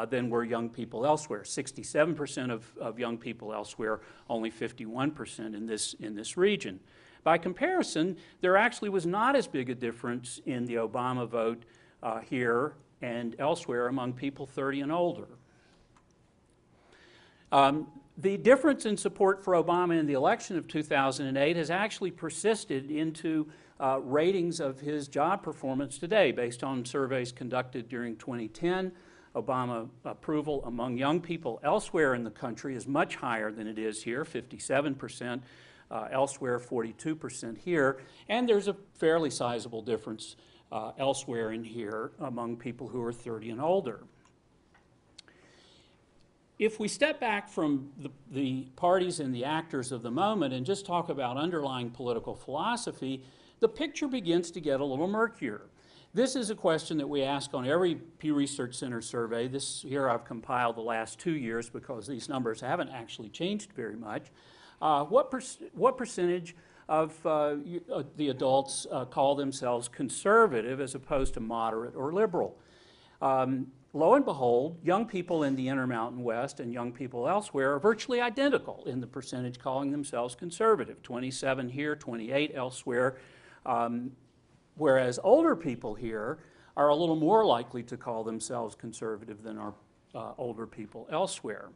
than were young people elsewhere. 67% of young people elsewhere, only 51% in this region. By comparison, there actually was not as big a difference in the Obama vote here and elsewhere among people 30 and older. The difference in support for Obama in the election of 2008 has actually persisted into ratings of his job performance today based on surveys conducted during 2010. Obama approval among young people elsewhere in the country is much higher than it is here, 57%, elsewhere 42% here, and there's a fairly sizable difference elsewhere in here among people who are 30 and older. If we step back from the parties and the actors of the moment and just talk about underlying political philosophy, the picture begins to get a little murkier. This is a question that we ask on every Pew Research Center survey. This here I've compiled the last 2 years because these numbers haven't actually changed very much. What percentage of the adults call themselves conservative as opposed to moderate or liberal? Lo and behold, young people in the Intermountain West and young people elsewhere are virtually identical in the percentage calling themselves conservative, 27 here, 28 elsewhere, whereas older people here are a little more likely to call themselves conservative than our older people elsewhere.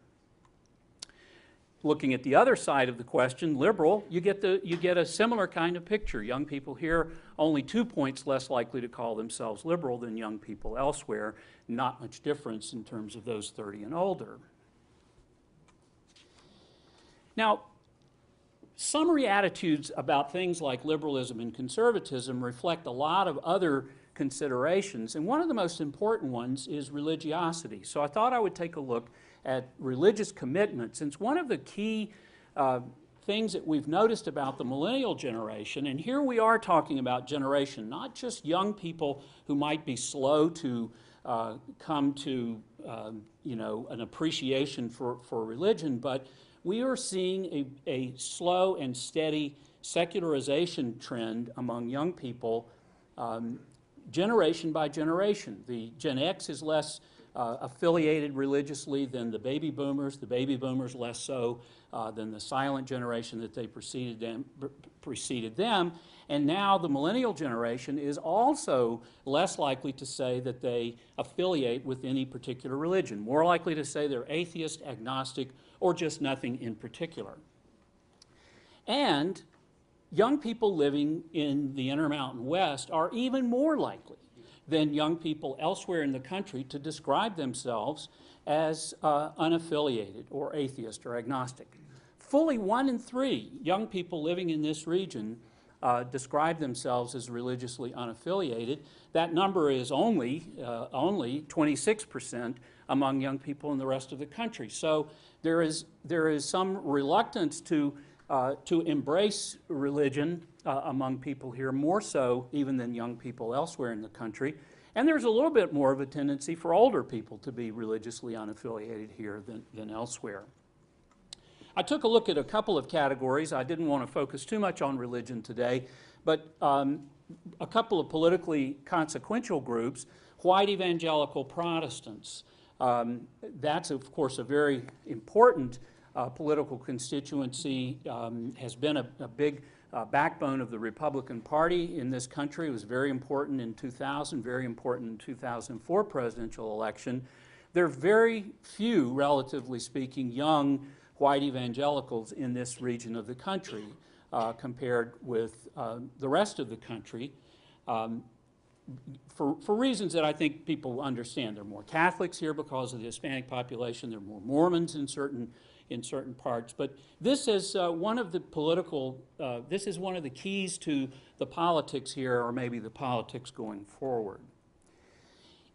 Looking at the other side of the question, liberal, you get a similar kind of picture. Young people here only 2 points less likely to call themselves liberal than young people elsewhere. Not much difference in terms of those 30 and older. Now, summary attitudes about things like liberalism and conservatism reflect a lot of other considerations, and one of the most important ones is religiosity. So I thought I would take a look at religious commitment, since one of the key things that we've noticed about the millennial generation, and here we are talking about generation, not just young people who might be slow to come to an appreciation for religion, but we are seeing a slow and steady secularization trend among young people generation by generation. The Gen X is less affiliated religiously than the baby boomers less so than the silent generation that they preceded them, and now the millennial generation is also less likely to say that they affiliate with any particular religion, more likely to say they're atheist, agnostic, or just nothing in particular. And young people living in the Intermountain West are even more likely than young people elsewhere in the country to describe themselves as unaffiliated or atheist or agnostic. Fully 1 in 3 young people living in this region describe themselves as religiously unaffiliated. That number is only 26% among young people in the rest of the country. So there is some reluctance to embrace religion among people here, more so even than young people elsewhere in the country. And there's a little bit more of a tendency for older people to be religiously unaffiliated here than elsewhere. I took a look at a couple of categories. I didn't want to focus too much on religion today, but a couple of politically consequential groups, white evangelical Protestants. That's, of course, a very important political constituency, has been a big backbone of the Republican Party in this country. It was very important in 2000, very important in 2004 presidential election. There are very few, relatively speaking, young white evangelicals in this region of the country compared with the rest of the country. For reasons that I think people understand. There are more Catholics here because of the Hispanic population. There are more Mormons in certain parts. But this is one of the political, this is one of the keys to the politics here, or maybe the politics going forward.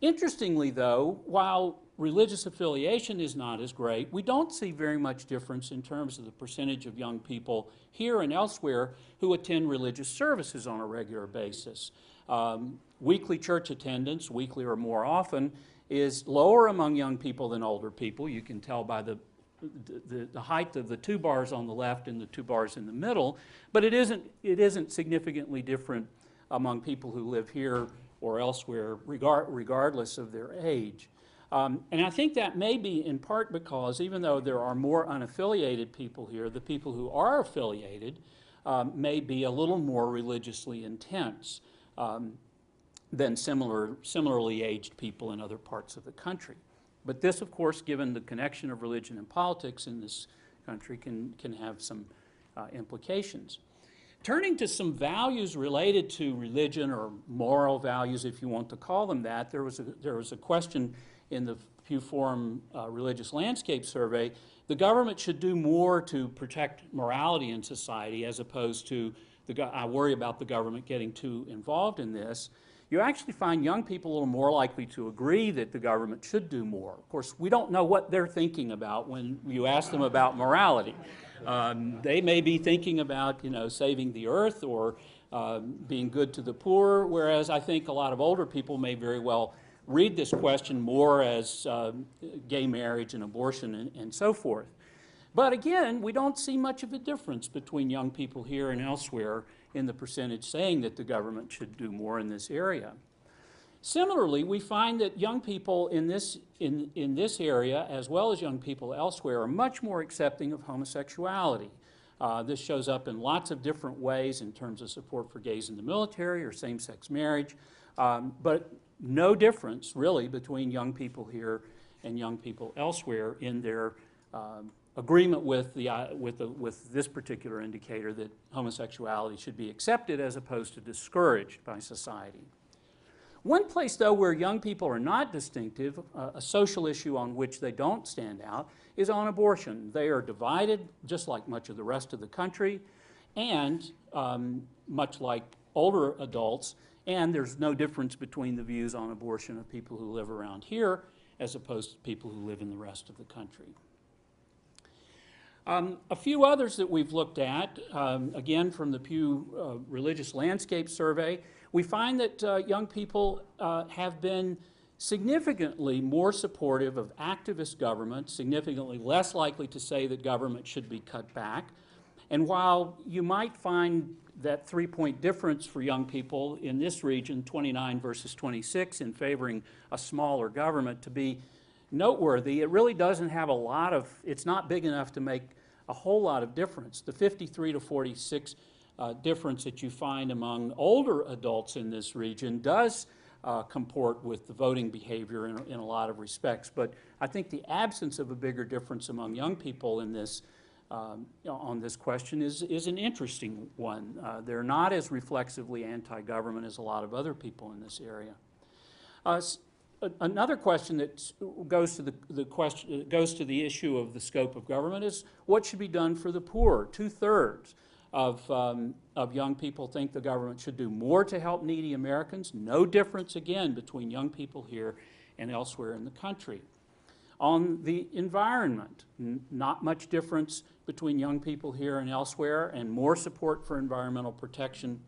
Interestingly, though, while religious affiliation is not as great, we don't see very much difference in terms of the percentage of young people here and elsewhere who attend religious services on a regular basis. Weekly church attendance, weekly or more often, is lower among young people than older people. You can tell by the height of the two bars on the left and the two bars in the middle, but it isn't significantly different among people who live here or elsewhere, regardless of their age. And I think that may be in part because even though there are more unaffiliated people here, the people who are affiliated may be a little more religiously intense than similarly aged people in other parts of the country. But this, of course, given the connection of religion and politics in this country, can have some implications. Turning to some values related to religion, or moral values, if you want to call them that, there was a question in the Pew Forum Religious Landscape Survey. The government should do more to protect morality in society, as opposed to, I worry about the government getting too involved in this. You actually find young people a little more likely to agree that the government should do more. Of course, we don't know what they're thinking about when you ask them about morality. They may be thinking about, saving the earth or being good to the poor, whereas I think a lot of older people may very well read this question more as gay marriage and abortion and so forth. But again, we don't see much of a difference between young people here and elsewhere in the percentage saying that the government should do more in this area. Similarly, we find that young people in this area, as well as young people elsewhere, are much more accepting of homosexuality. This shows up in lots of different ways in terms of support for gays in the military or same-sex marriage, but no difference really between young people here and young people elsewhere in their agreement with this particular indicator that homosexuality should be accepted as opposed to discouraged by society. One place, though, where young people are not distinctive, a social issue on which they don't stand out, is on abortion. They are divided, just like much of the rest of the country, and much like older adults, and there's no difference between the views on abortion of people who live around here as opposed to people who live in the rest of the country. A few others that we've looked at, again from the Pew Religious Landscape Survey, we find that young people have been significantly more supportive of activist government, significantly less likely to say that government should be cut back. And while you might find that 3-point difference for young people in this region, 29 versus 26, in favoring a smaller government to be noteworthy, it really doesn't have a lot of, it's not big enough to make a whole lot of difference. The 53 to 46 difference that you find among older adults in this region does comport with the voting behavior in a lot of respects, but I think the absence of a bigger difference among young people in this on this question is an interesting one. They're not as reflexively anti-government as a lot of other people in this area. Another question that goes to the issue of the scope of government is what should be done for the poor. 2/3 of young people think the government should do more to help needy Americans. No difference, again, between young people here and elsewhere in the country. On the environment, not much difference between young people here and elsewhere, and more support for environmental protection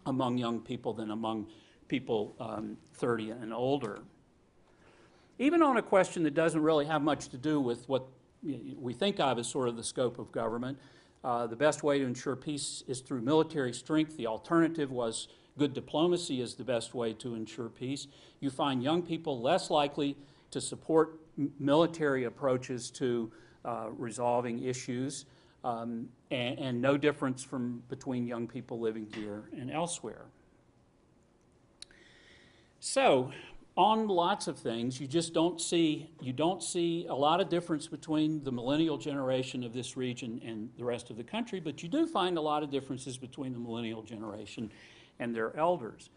among young people than among people 30 and older. Even on a question that doesn't really have much to do with what we think of as sort of the scope of government, the best way to ensure peace is through military strength. The alternative was good diplomacy is the best way to ensure peace. You find young people less likely to support military approaches to resolving issues, and no difference between young people living here and elsewhere. So, on lots of things, you don't see a lot of difference between the millennial generation of this region and the rest of the country, but you do find a lot of differences between the millennial generation and their elders.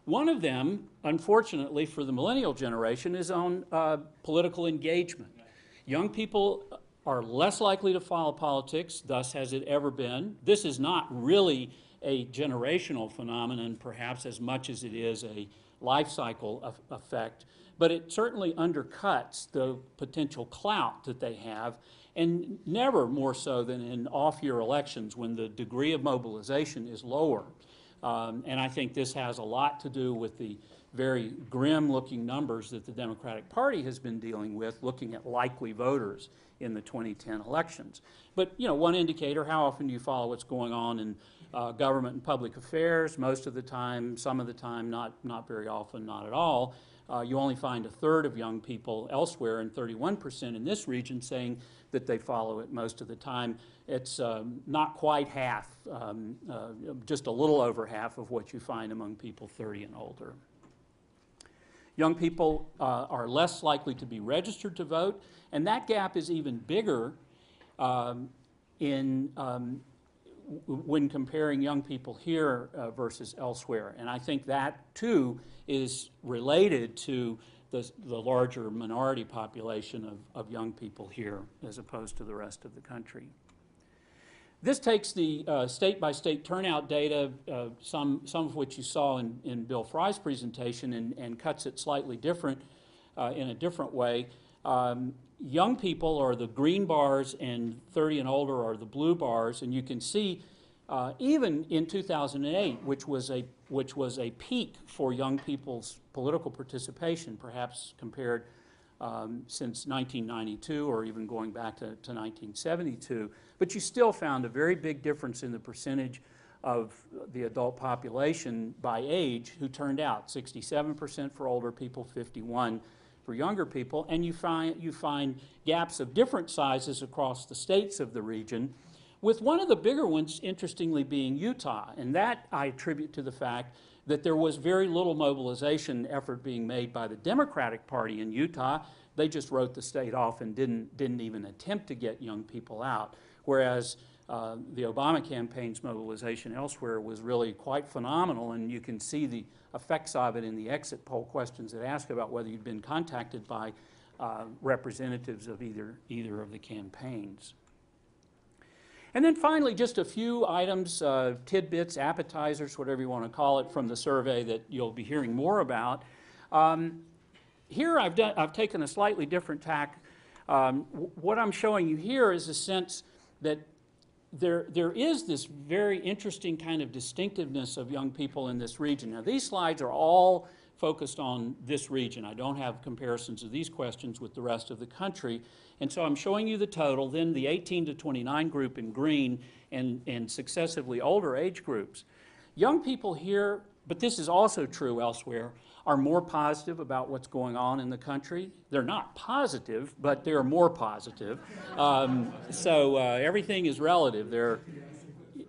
One of them, unfortunately for the millennial generation, is on political engagement. Young people are less likely to follow politics, thus has it ever been. This is not really a generational phenomenon, perhaps as much as it is a life cycle effect, but it certainly undercuts the potential clout that they have, and never more so than in off-year elections when the degree of mobilization is lower. And I think this has a lot to do with the very grim-looking numbers that the Democratic Party has been dealing with, looking at likely voters in the 2010 elections. But, you know, one indicator, how often do you follow what's going on in government and public affairs? Most of the time, some of the time, not very often, not at all. You only find a third of young people elsewhere and 31% in this region saying that they follow it most of the time. It's not quite half, just a little over half of what you find among people 30 and older. Young people are less likely to be registered to vote, and that gap is even bigger when comparing young people here versus elsewhere. And I think that, too, is related to the larger minority population of young people here as opposed to the rest of the country. This takes the state-by-state turnout data, some of which you saw in Bill Fry's presentation, and cuts it slightly different in a different way. Young people are the green bars and 30 and older are the blue bars, and you can see even in 2008, which was a peak for young people's political participation, perhaps compared since 1992 or even going back to 1972, but you still found a very big difference in the percentage of the adult population by age who turned out, 67% for older people, 51% for younger people, and you find gaps of different sizes across the states of the region, with one of the bigger ones, interestingly, being Utah, and that I attribute to the fact that there was very little mobilization effort being made by the Democratic Party in Utah. They just wrote the state off and didn't even attempt to get young people out, whereas the Obama campaign's mobilization elsewhere was really quite phenomenal, and you can see the effects of it in the exit poll questions that ask about whether you'd been contacted by representatives of either of the campaigns. And then finally, just a few items, tidbits, appetizers, whatever you want to call it, from the survey that you'll be hearing more about. Here I've taken a slightly different tack. What I'm showing you here is a sense that there is this very interesting kind of distinctiveness of young people in this region. Now, these slides are all focused on this region. I don't have comparisons of these questions with the rest of the country. And so I'm showing you the total, then the 18 to 29 group in green, and successively older age groups. Young people here, but this is also true elsewhere, are more positive about what's going on in the country. They're not positive, but they're more positive. So everything is relative there,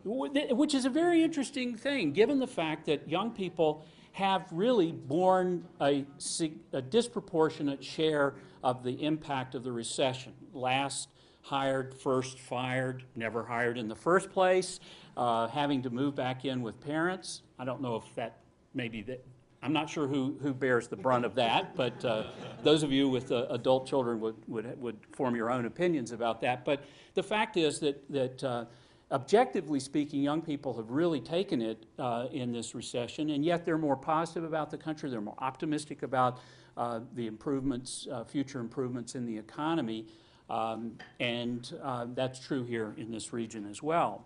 which is a very interesting thing, given the fact that young people have really borne a disproportionate share of the impact of the recession. Last hired, first fired, never hired in the first place, having to move back in with parents. I don't know if that maybe that. I'm not sure who bears the brunt of that, but those of you with adult children would form your own opinions about that. But the fact is that objectively speaking, young people have really taken it in this recession, and yet they're more positive about the country. They're more optimistic about the improvements, future improvements in the economy, and that's true here in this region as well.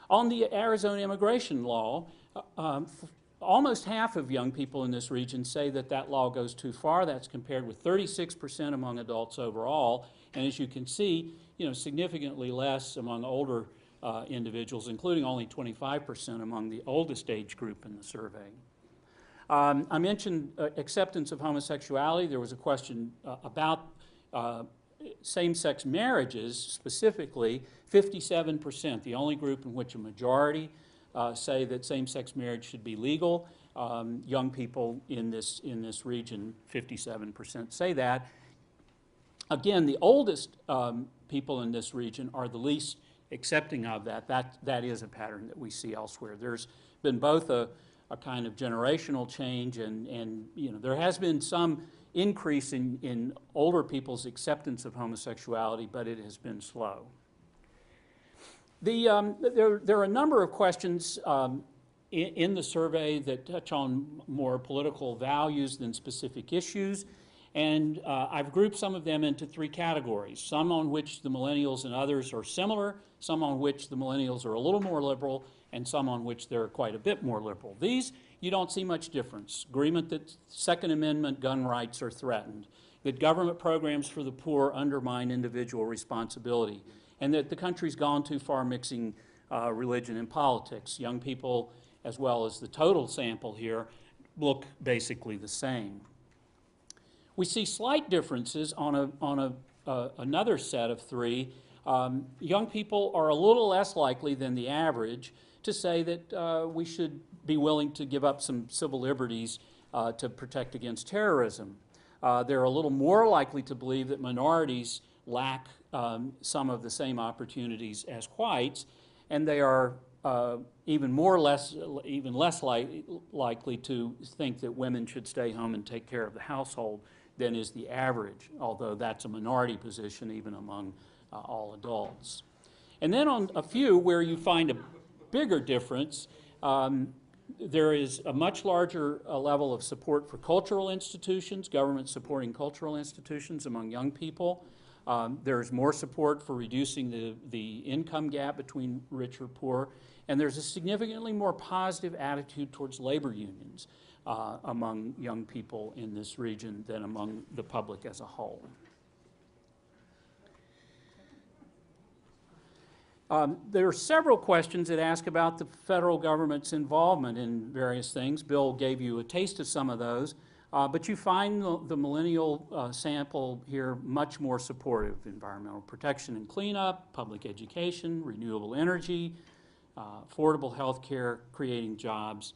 On the Arizona immigration law, almost half of young people in this region say that that law goes too far. That's compared with 36% among adults overall. And as you can see, significantly less among older individuals, including only 25% among the oldest age group in the survey. I mentioned acceptance of homosexuality. There was a question about same-sex marriages specifically. 57%, the only group in which a majority say that same-sex marriage should be legal. Young people in this region, 57% say that. Again, the oldest people in this region are the least accepting of that. That is a pattern that we see elsewhere. There's been both a kind of generational change and you know, there has been some increase in older people's acceptance of homosexuality, but it has been slow. There are a number of questions in the survey that touch on more political values than specific issues. And I've grouped some of them into three categories, some on which the millennials and others are similar, some on which the millennials are a little more liberal, and some on which they're quite a bit more liberal. These, you don't see much difference. Agreement that Second Amendment gun rights are threatened, that government programs for the poor undermine individual responsibility, and that the country's gone too far mixing religion and politics. Young people, as well as the total sample here, look basically the same. We see slight differences on another set of three. Young people are a little less likely than the average to say that we should be willing to give up some civil liberties to protect against terrorism. They're a little more likely to believe that minorities lack some of the same opportunities as whites, and they are even less likely to think that women should stay home and take care of the household than is the average, although that's a minority position even among all adults. And then on a few where you find a bigger difference, there is a much larger level of support for cultural institutions, government supporting cultural institutions among young people. There's more support for reducing the income gap between rich or poor, and there's a significantly more positive attitude towards labor unions among young people in this region than among the public as a whole. There are several questions that ask about the federal government's involvement in various things. Bill gave you a taste of some of those, but you find the millennial sample here much more supportive. Environmental protection and cleanup, public education, renewable energy, affordable health care, creating jobs,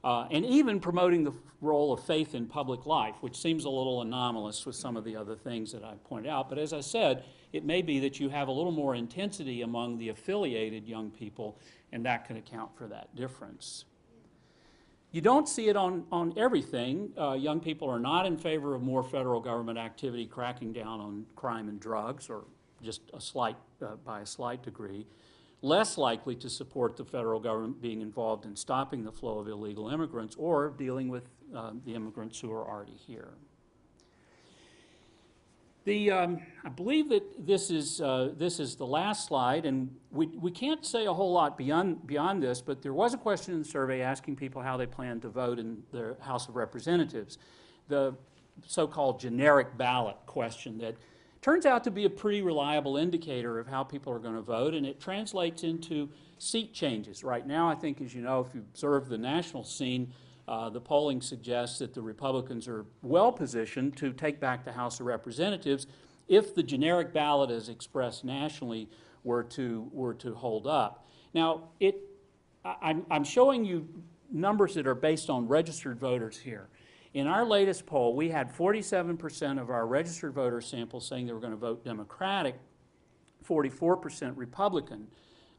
and even promoting the role of faith in public life, which seems a little anomalous with some of the other things that I've pointed out. But as I said, it may be that you have a little more intensity among the affiliated young people, and that can account for that difference. You don't see it on everything. Young people are not in favor of more federal government activity cracking down on crime and drugs, or just by a slight degree. Less likely to support the federal government being involved in stopping the flow of illegal immigrants or dealing with the immigrants who are already here. I believe that this is the last slide, and we can't say a whole lot beyond this, but there was a question in the survey asking people how they plan to vote in the House of Representatives. The so-called generic ballot question that turns out to be a pretty reliable indicator of how people are going to vote, and it translates into seat changes. Right now, I think, as you know, if you observe the national scene, the polling suggests that the Republicans are well positioned to take back the House of Representatives if the generic ballot as expressed nationally were to hold up. Now, I'm showing you numbers that are based on registered voters here. In our latest poll, we had 47% of our registered voter sample saying they were going to vote Democratic, 44% Republican,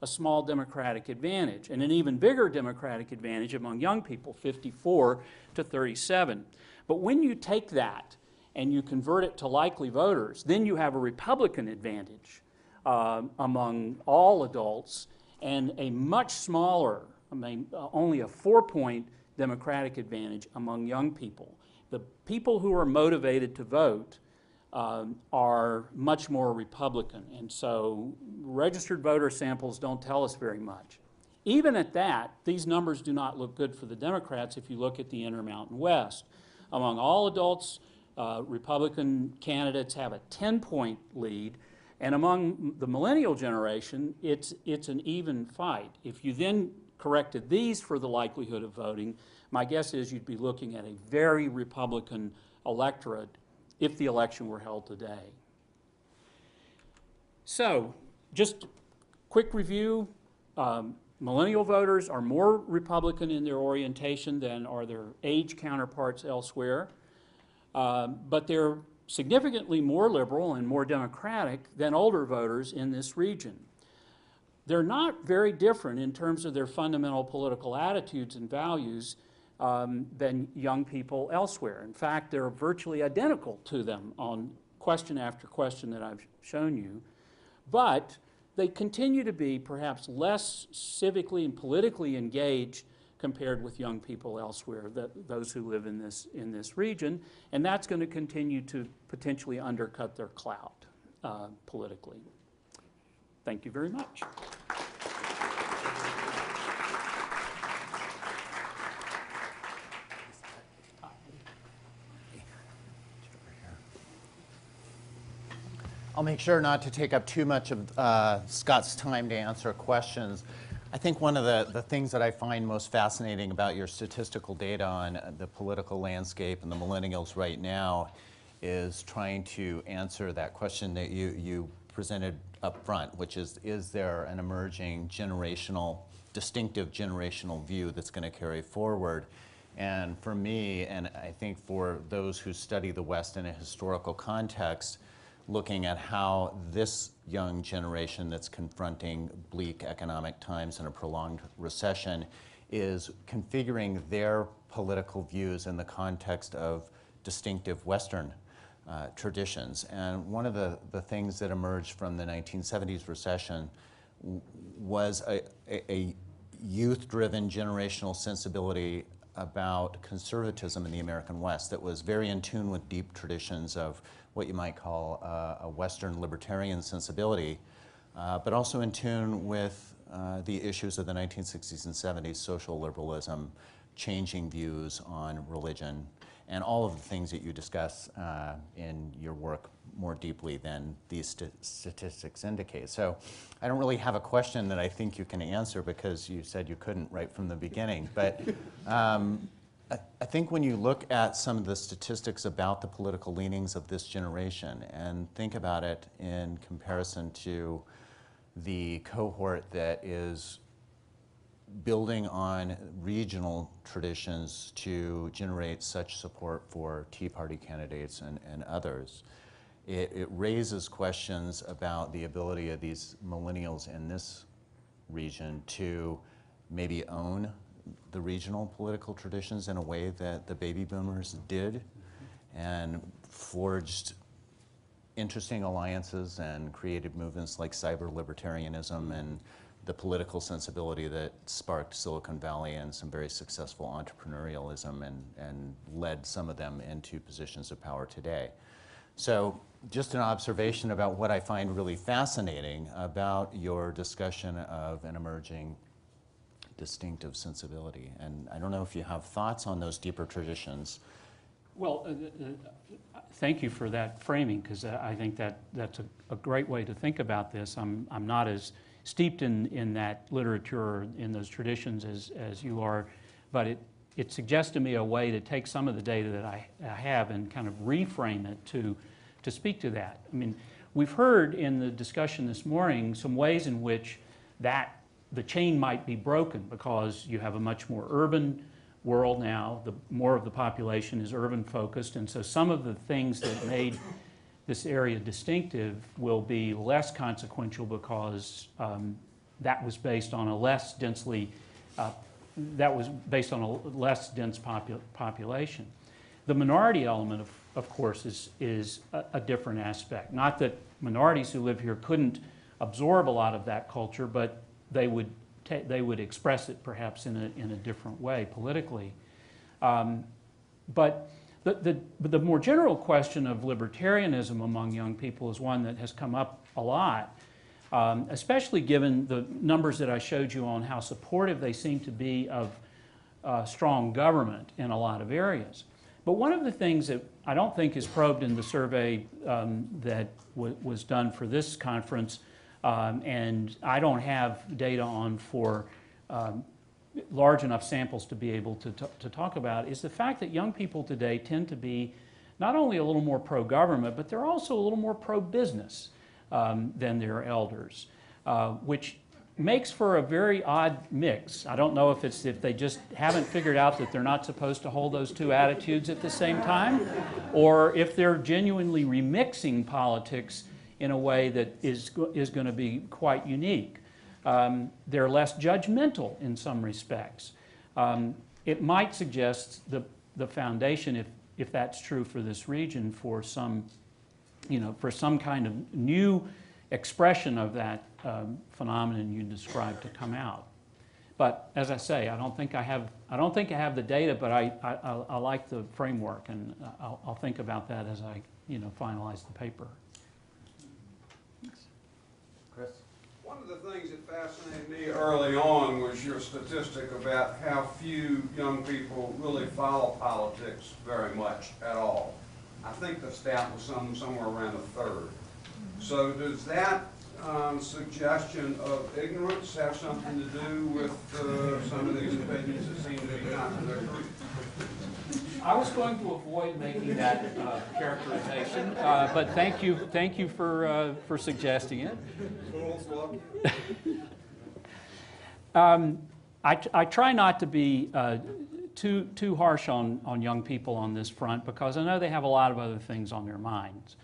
a small Democratic advantage, and an even bigger Democratic advantage among young people, 54 to 37. But when you take that and you convert it to likely voters, then you have a Republican advantage among all adults and a much smaller, only a 4-point Democratic advantage among young people. The people who are motivated to vote are much more Republican, and so registered voter samples don't tell us very much. Even at that, these numbers do not look good for the Democrats if you look at the Intermountain West. Among all adults, Republican candidates have a 10-point lead, And among the millennial generation, it's an even fight. If you then corrected these for the likelihood of voting, my guess is you'd be looking at a very Republican electorate if the election were held today. So, just quick review. Millennial voters are more Republican in their orientation than are their age counterparts elsewhere, but they're significantly more liberal and more democratic than older voters in this region. They're not very different in terms of their fundamental political attitudes and values than young people elsewhere. In fact, they're virtually identical to them on question after question that I've shown you. But they continue to be perhaps less civically and politically engaged compared with young people elsewhere, those who live in this region, and that's going to continue to potentially undercut their clout politically. Thank you very much. I'll make sure not to take up too much of Scott's time to answer questions. I think one of the things that I find most fascinating about your statistical data on the political landscape and the millennials right now is trying to answer that question that you presented up front, which is there an emerging distinctive generational view that's going to carry forward? And for me, and I think for those who study the West in a historical context, looking at how this young generation that's confronting bleak economic times and a prolonged recession is configuring their political views in the context of distinctive Western traditions. And one of the things that emerged from the 1970s recession was a youth-driven generational sensibility about conservatism in the American West that was very in tune with deep traditions of what you might call a Western libertarian sensibility, but also in tune with the issues of the 1960s and 70s, social liberalism, changing views on religion, and all of the things that you discuss in your work more deeply than these statistics indicate. So I don't really have a question that I think you can answer because you said you couldn't right from the beginning. But I think when you look at some of the statistics about the political leanings of this generation and think about it in comparison to the cohort that is building on regional traditions to generate such support for Tea Party candidates and others, it raises questions about the ability of these millennials in this region to maybe own the regional political traditions in a way that the baby boomers did and forged interesting alliances and created movements like cyber libertarianism and the political sensibility that sparked Silicon Valley and some very successful entrepreneurialism and led some of them into positions of power today. So just an observation about what I find really fascinating about your discussion of an emerging distinctive sensibility. And I don't know if you have thoughts on those deeper traditions. Well, thank you for that framing, because I think that's a great way to think about this. I'm not as steeped in that literature, in those traditions as you are, but it suggests to me a way to take some of the data that I have and kind of reframe it to speak to that. I mean, we've heard in the discussion this morning some ways in which the chain might be broken because you have a much more urban world now. More of the population is urban focused, and so some of the things that made this area distinctive will be less consequential because that was based on a less dense population. The minority element, of course, is a different aspect. Not that minorities who live here couldn't absorb a lot of that culture, but they would express it perhaps in a different way politically. But the more general question of libertarianism among young people is one that has come up a lot, especially given the numbers that I showed you on how supportive they seem to be of strong government in a lot of areas. But one of the things that I don't think is probed in the survey that was done for this conference, and I don't have data on for large enough samples to be able to talk about, is the fact that young people today tend to be not only a little more pro-government, but they're also a little more pro-business than their elders, which makes for a very odd mix. I don't know if they just haven't figured out that they're not supposed to hold those two attitudes at the same time, or if they're genuinely remixing politics in a way that is going to be quite unique. They're less judgmental in some respects. It might suggest the foundation, if that's true for this region, for some kind of new expression of that phenomenon you described to come out. But as I say, I don't think I have the data, but I like the framework, and I'll think about that as I finalize the paper. Chris? One of the things that fascinated me early on was your statistic about how few young people really follow politics very much at all. I think the stat was somewhere around a third. So does that suggestion of ignorance have something to do with some of these opinions that seem to be contradictory? I was going to avoid making that characterization, but thank you for suggesting it. I try not to be too harsh on young people on this front, because I know they have a lot of other things on their minds.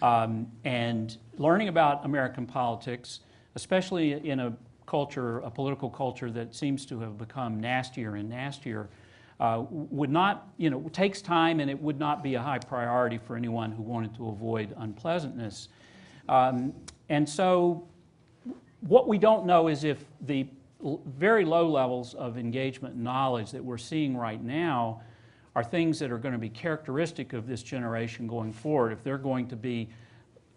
And learning about American politics, especially in a political culture that seems to have become nastier and nastier, would not, takes time, and it would not be a high priority for anyone who wanted to avoid unpleasantness. And so what we don't know is if the very low levels of engagement and knowledge that we're seeing right now are things that are going to be characteristic of this generation going forward, if they're going to be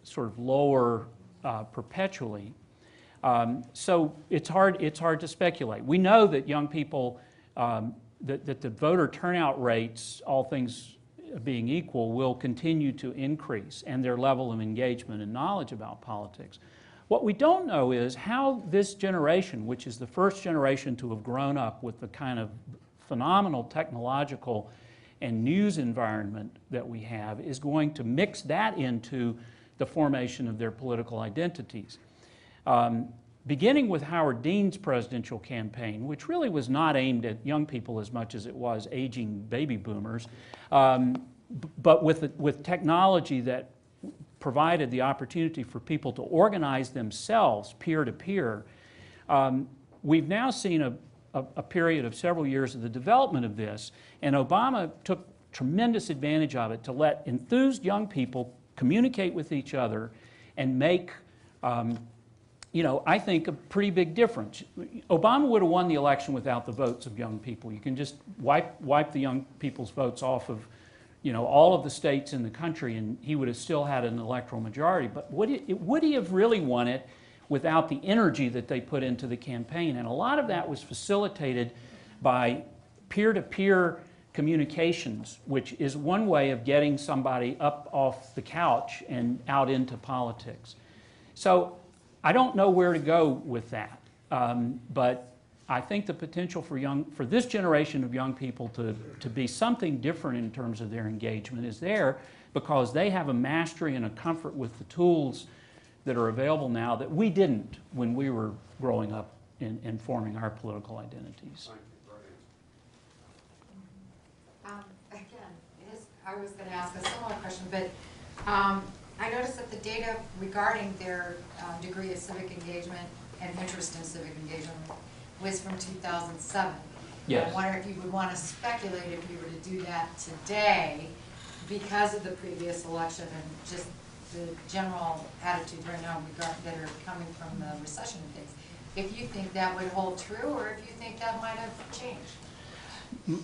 sort of lower perpetually. So it's hard to speculate. We know that young people, that the voter turnout rates, all things being equal, will continue to increase, and their level of engagement and knowledge about politics. What we don't know is how this generation, which is the first generation to have grown up with the kind of phenomenal technological and news environment that we have, is going to mix that into the formation of their political identities. Beginning with Howard Dean's presidential campaign, which really was not aimed at young people as much as it was aging baby boomers, but with technology that provided the opportunity for people to organize themselves peer-to-peer, we've now seen a period of several years of the development of this, and Obama took tremendous advantage of it to let enthused young people communicate with each other and make I think a pretty big difference. Obama would have won the election without the votes of young people. You can just wipe the young people's votes off of all of the states in the country, and he would have still had an electoral majority. But would he have really won it without the energy that they put into the campaign? And a lot of that was facilitated by peer-to-peer communications, which is one way of getting somebody up off the couch and out into politics. So I don't know where to go with that, but I think the potential for this generation of young people to be something different in terms of their engagement is there, because they have a mastery and a comfort with the tools that are available now that we didn't when we were growing up and forming our political identities. Again, I was going to ask a similar question, but I noticed that the data regarding their degree of civic engagement and interest in civic engagement was from 2007. Yes. I wonder if you would want to speculate if we were to do that today because of the previous election and just the general attitude right now that are coming from the recession and things. If you think that would hold true, or if you think that might have changed.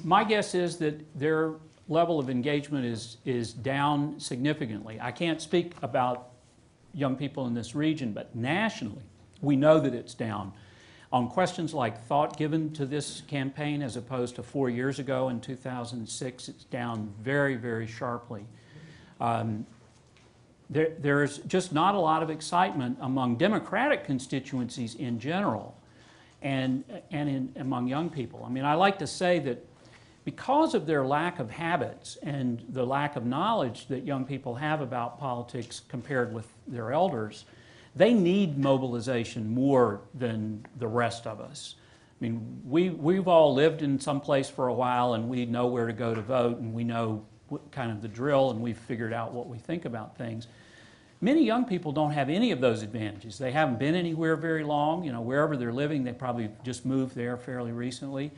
My guess is that their level of engagement is down significantly. I can't speak about young people in this region, but nationally, we know that it's down. On questions like thought given to this campaign as opposed to 4 years ago in 2006, it's down very, very sharply. There's just not a lot of excitement among Democratic constituencies in general and among young people. I mean, I like to say that because of their lack of habits and the lack of knowledge that young people have about politics compared with their elders, they need mobilization more than the rest of us. I mean, we've all lived in some place for a while, and we know where to go to vote, and we know what kind of the drill, and we've figured out what we think about things. Many young people don't have any of those advantages. They haven't been anywhere very long. You know, wherever they're living, they probably just moved there fairly recently.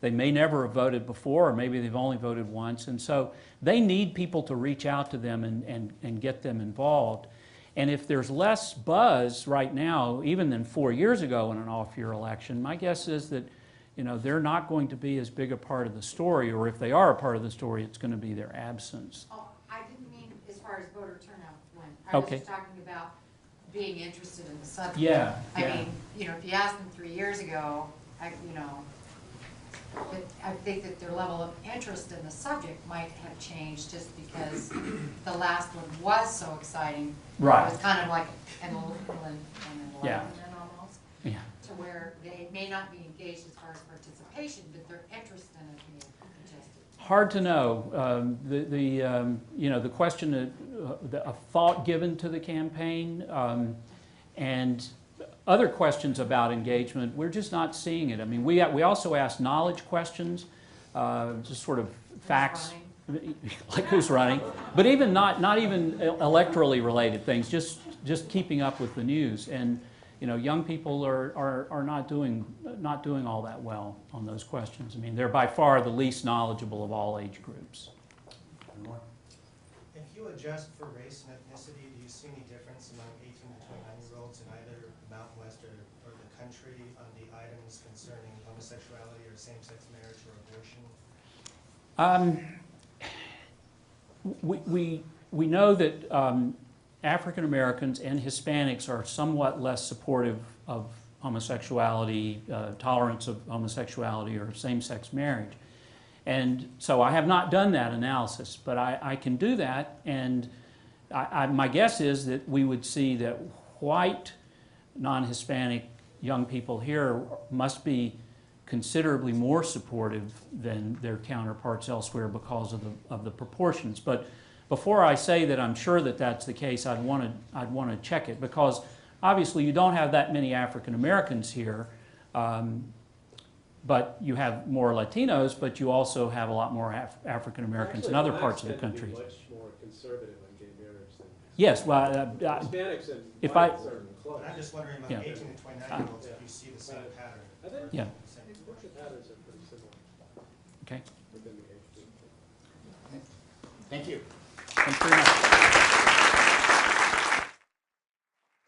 They may never have voted before, or maybe they've only voted once. And so they need people to reach out to them and get them involved. And if there's less buzz right now, even than 4 years ago in an off-year election, my guess is that, you know, they're not going to be as big a part of the story, or if they are a part of the story, it's going to be their absence. Oh, I didn't mean as far as voter turnout went. I was Okay. just talking about being interested in the subject. Yeah, I yeah. mean, you know, if you asked them 3 years ago, but I think that their level of interest in the subject might have changed just because the last one was so exciting. Right. It was kind of like an Yeah. enlightenment almost, Yeah. to where they may not be engaged as far as participation, but their interest in it may have adjusted. Hard to know. You know, the question of thought given to the campaign and other questions about engagement, we're just not seeing it. I mean, we also ask knowledge questions, just sort of facts, like who's running, but even not even electorally related things, just keeping up with the news. And you know, young people are not doing all that well on those questions. I mean, they're by far the least knowledgeable of all age groups. If you adjust for race and ethnicity, do you see any difference among 18 to 29-year-olds in either the Mountain West or the country on the items concerning homosexuality or same-sex marriage or abortion? We know that African Americans and Hispanics are somewhat less supportive of homosexuality, tolerance of homosexuality or same-sex marriage. And so I have not done that analysis, but I can do that, and my guess is that we would see that white, non-Hispanic young people here must be considerably more supportive than their counterparts elsewhere because of the proportions. But before I say that I'm sure that that's the case, I'd want to check it, because obviously you don't have that many African Americans here, but you have more Latinos, but you also have a lot more African Americans in other parts of the country. Much more conservative on gay marriage than Yes, well, Hispanics and if whites are close. I'm just wondering among Yeah. 18 to 29-year-olds if you see the same pattern. I think Yeah. the patterns are pretty similar Okay. within the age group. Thank you. Thanks very much.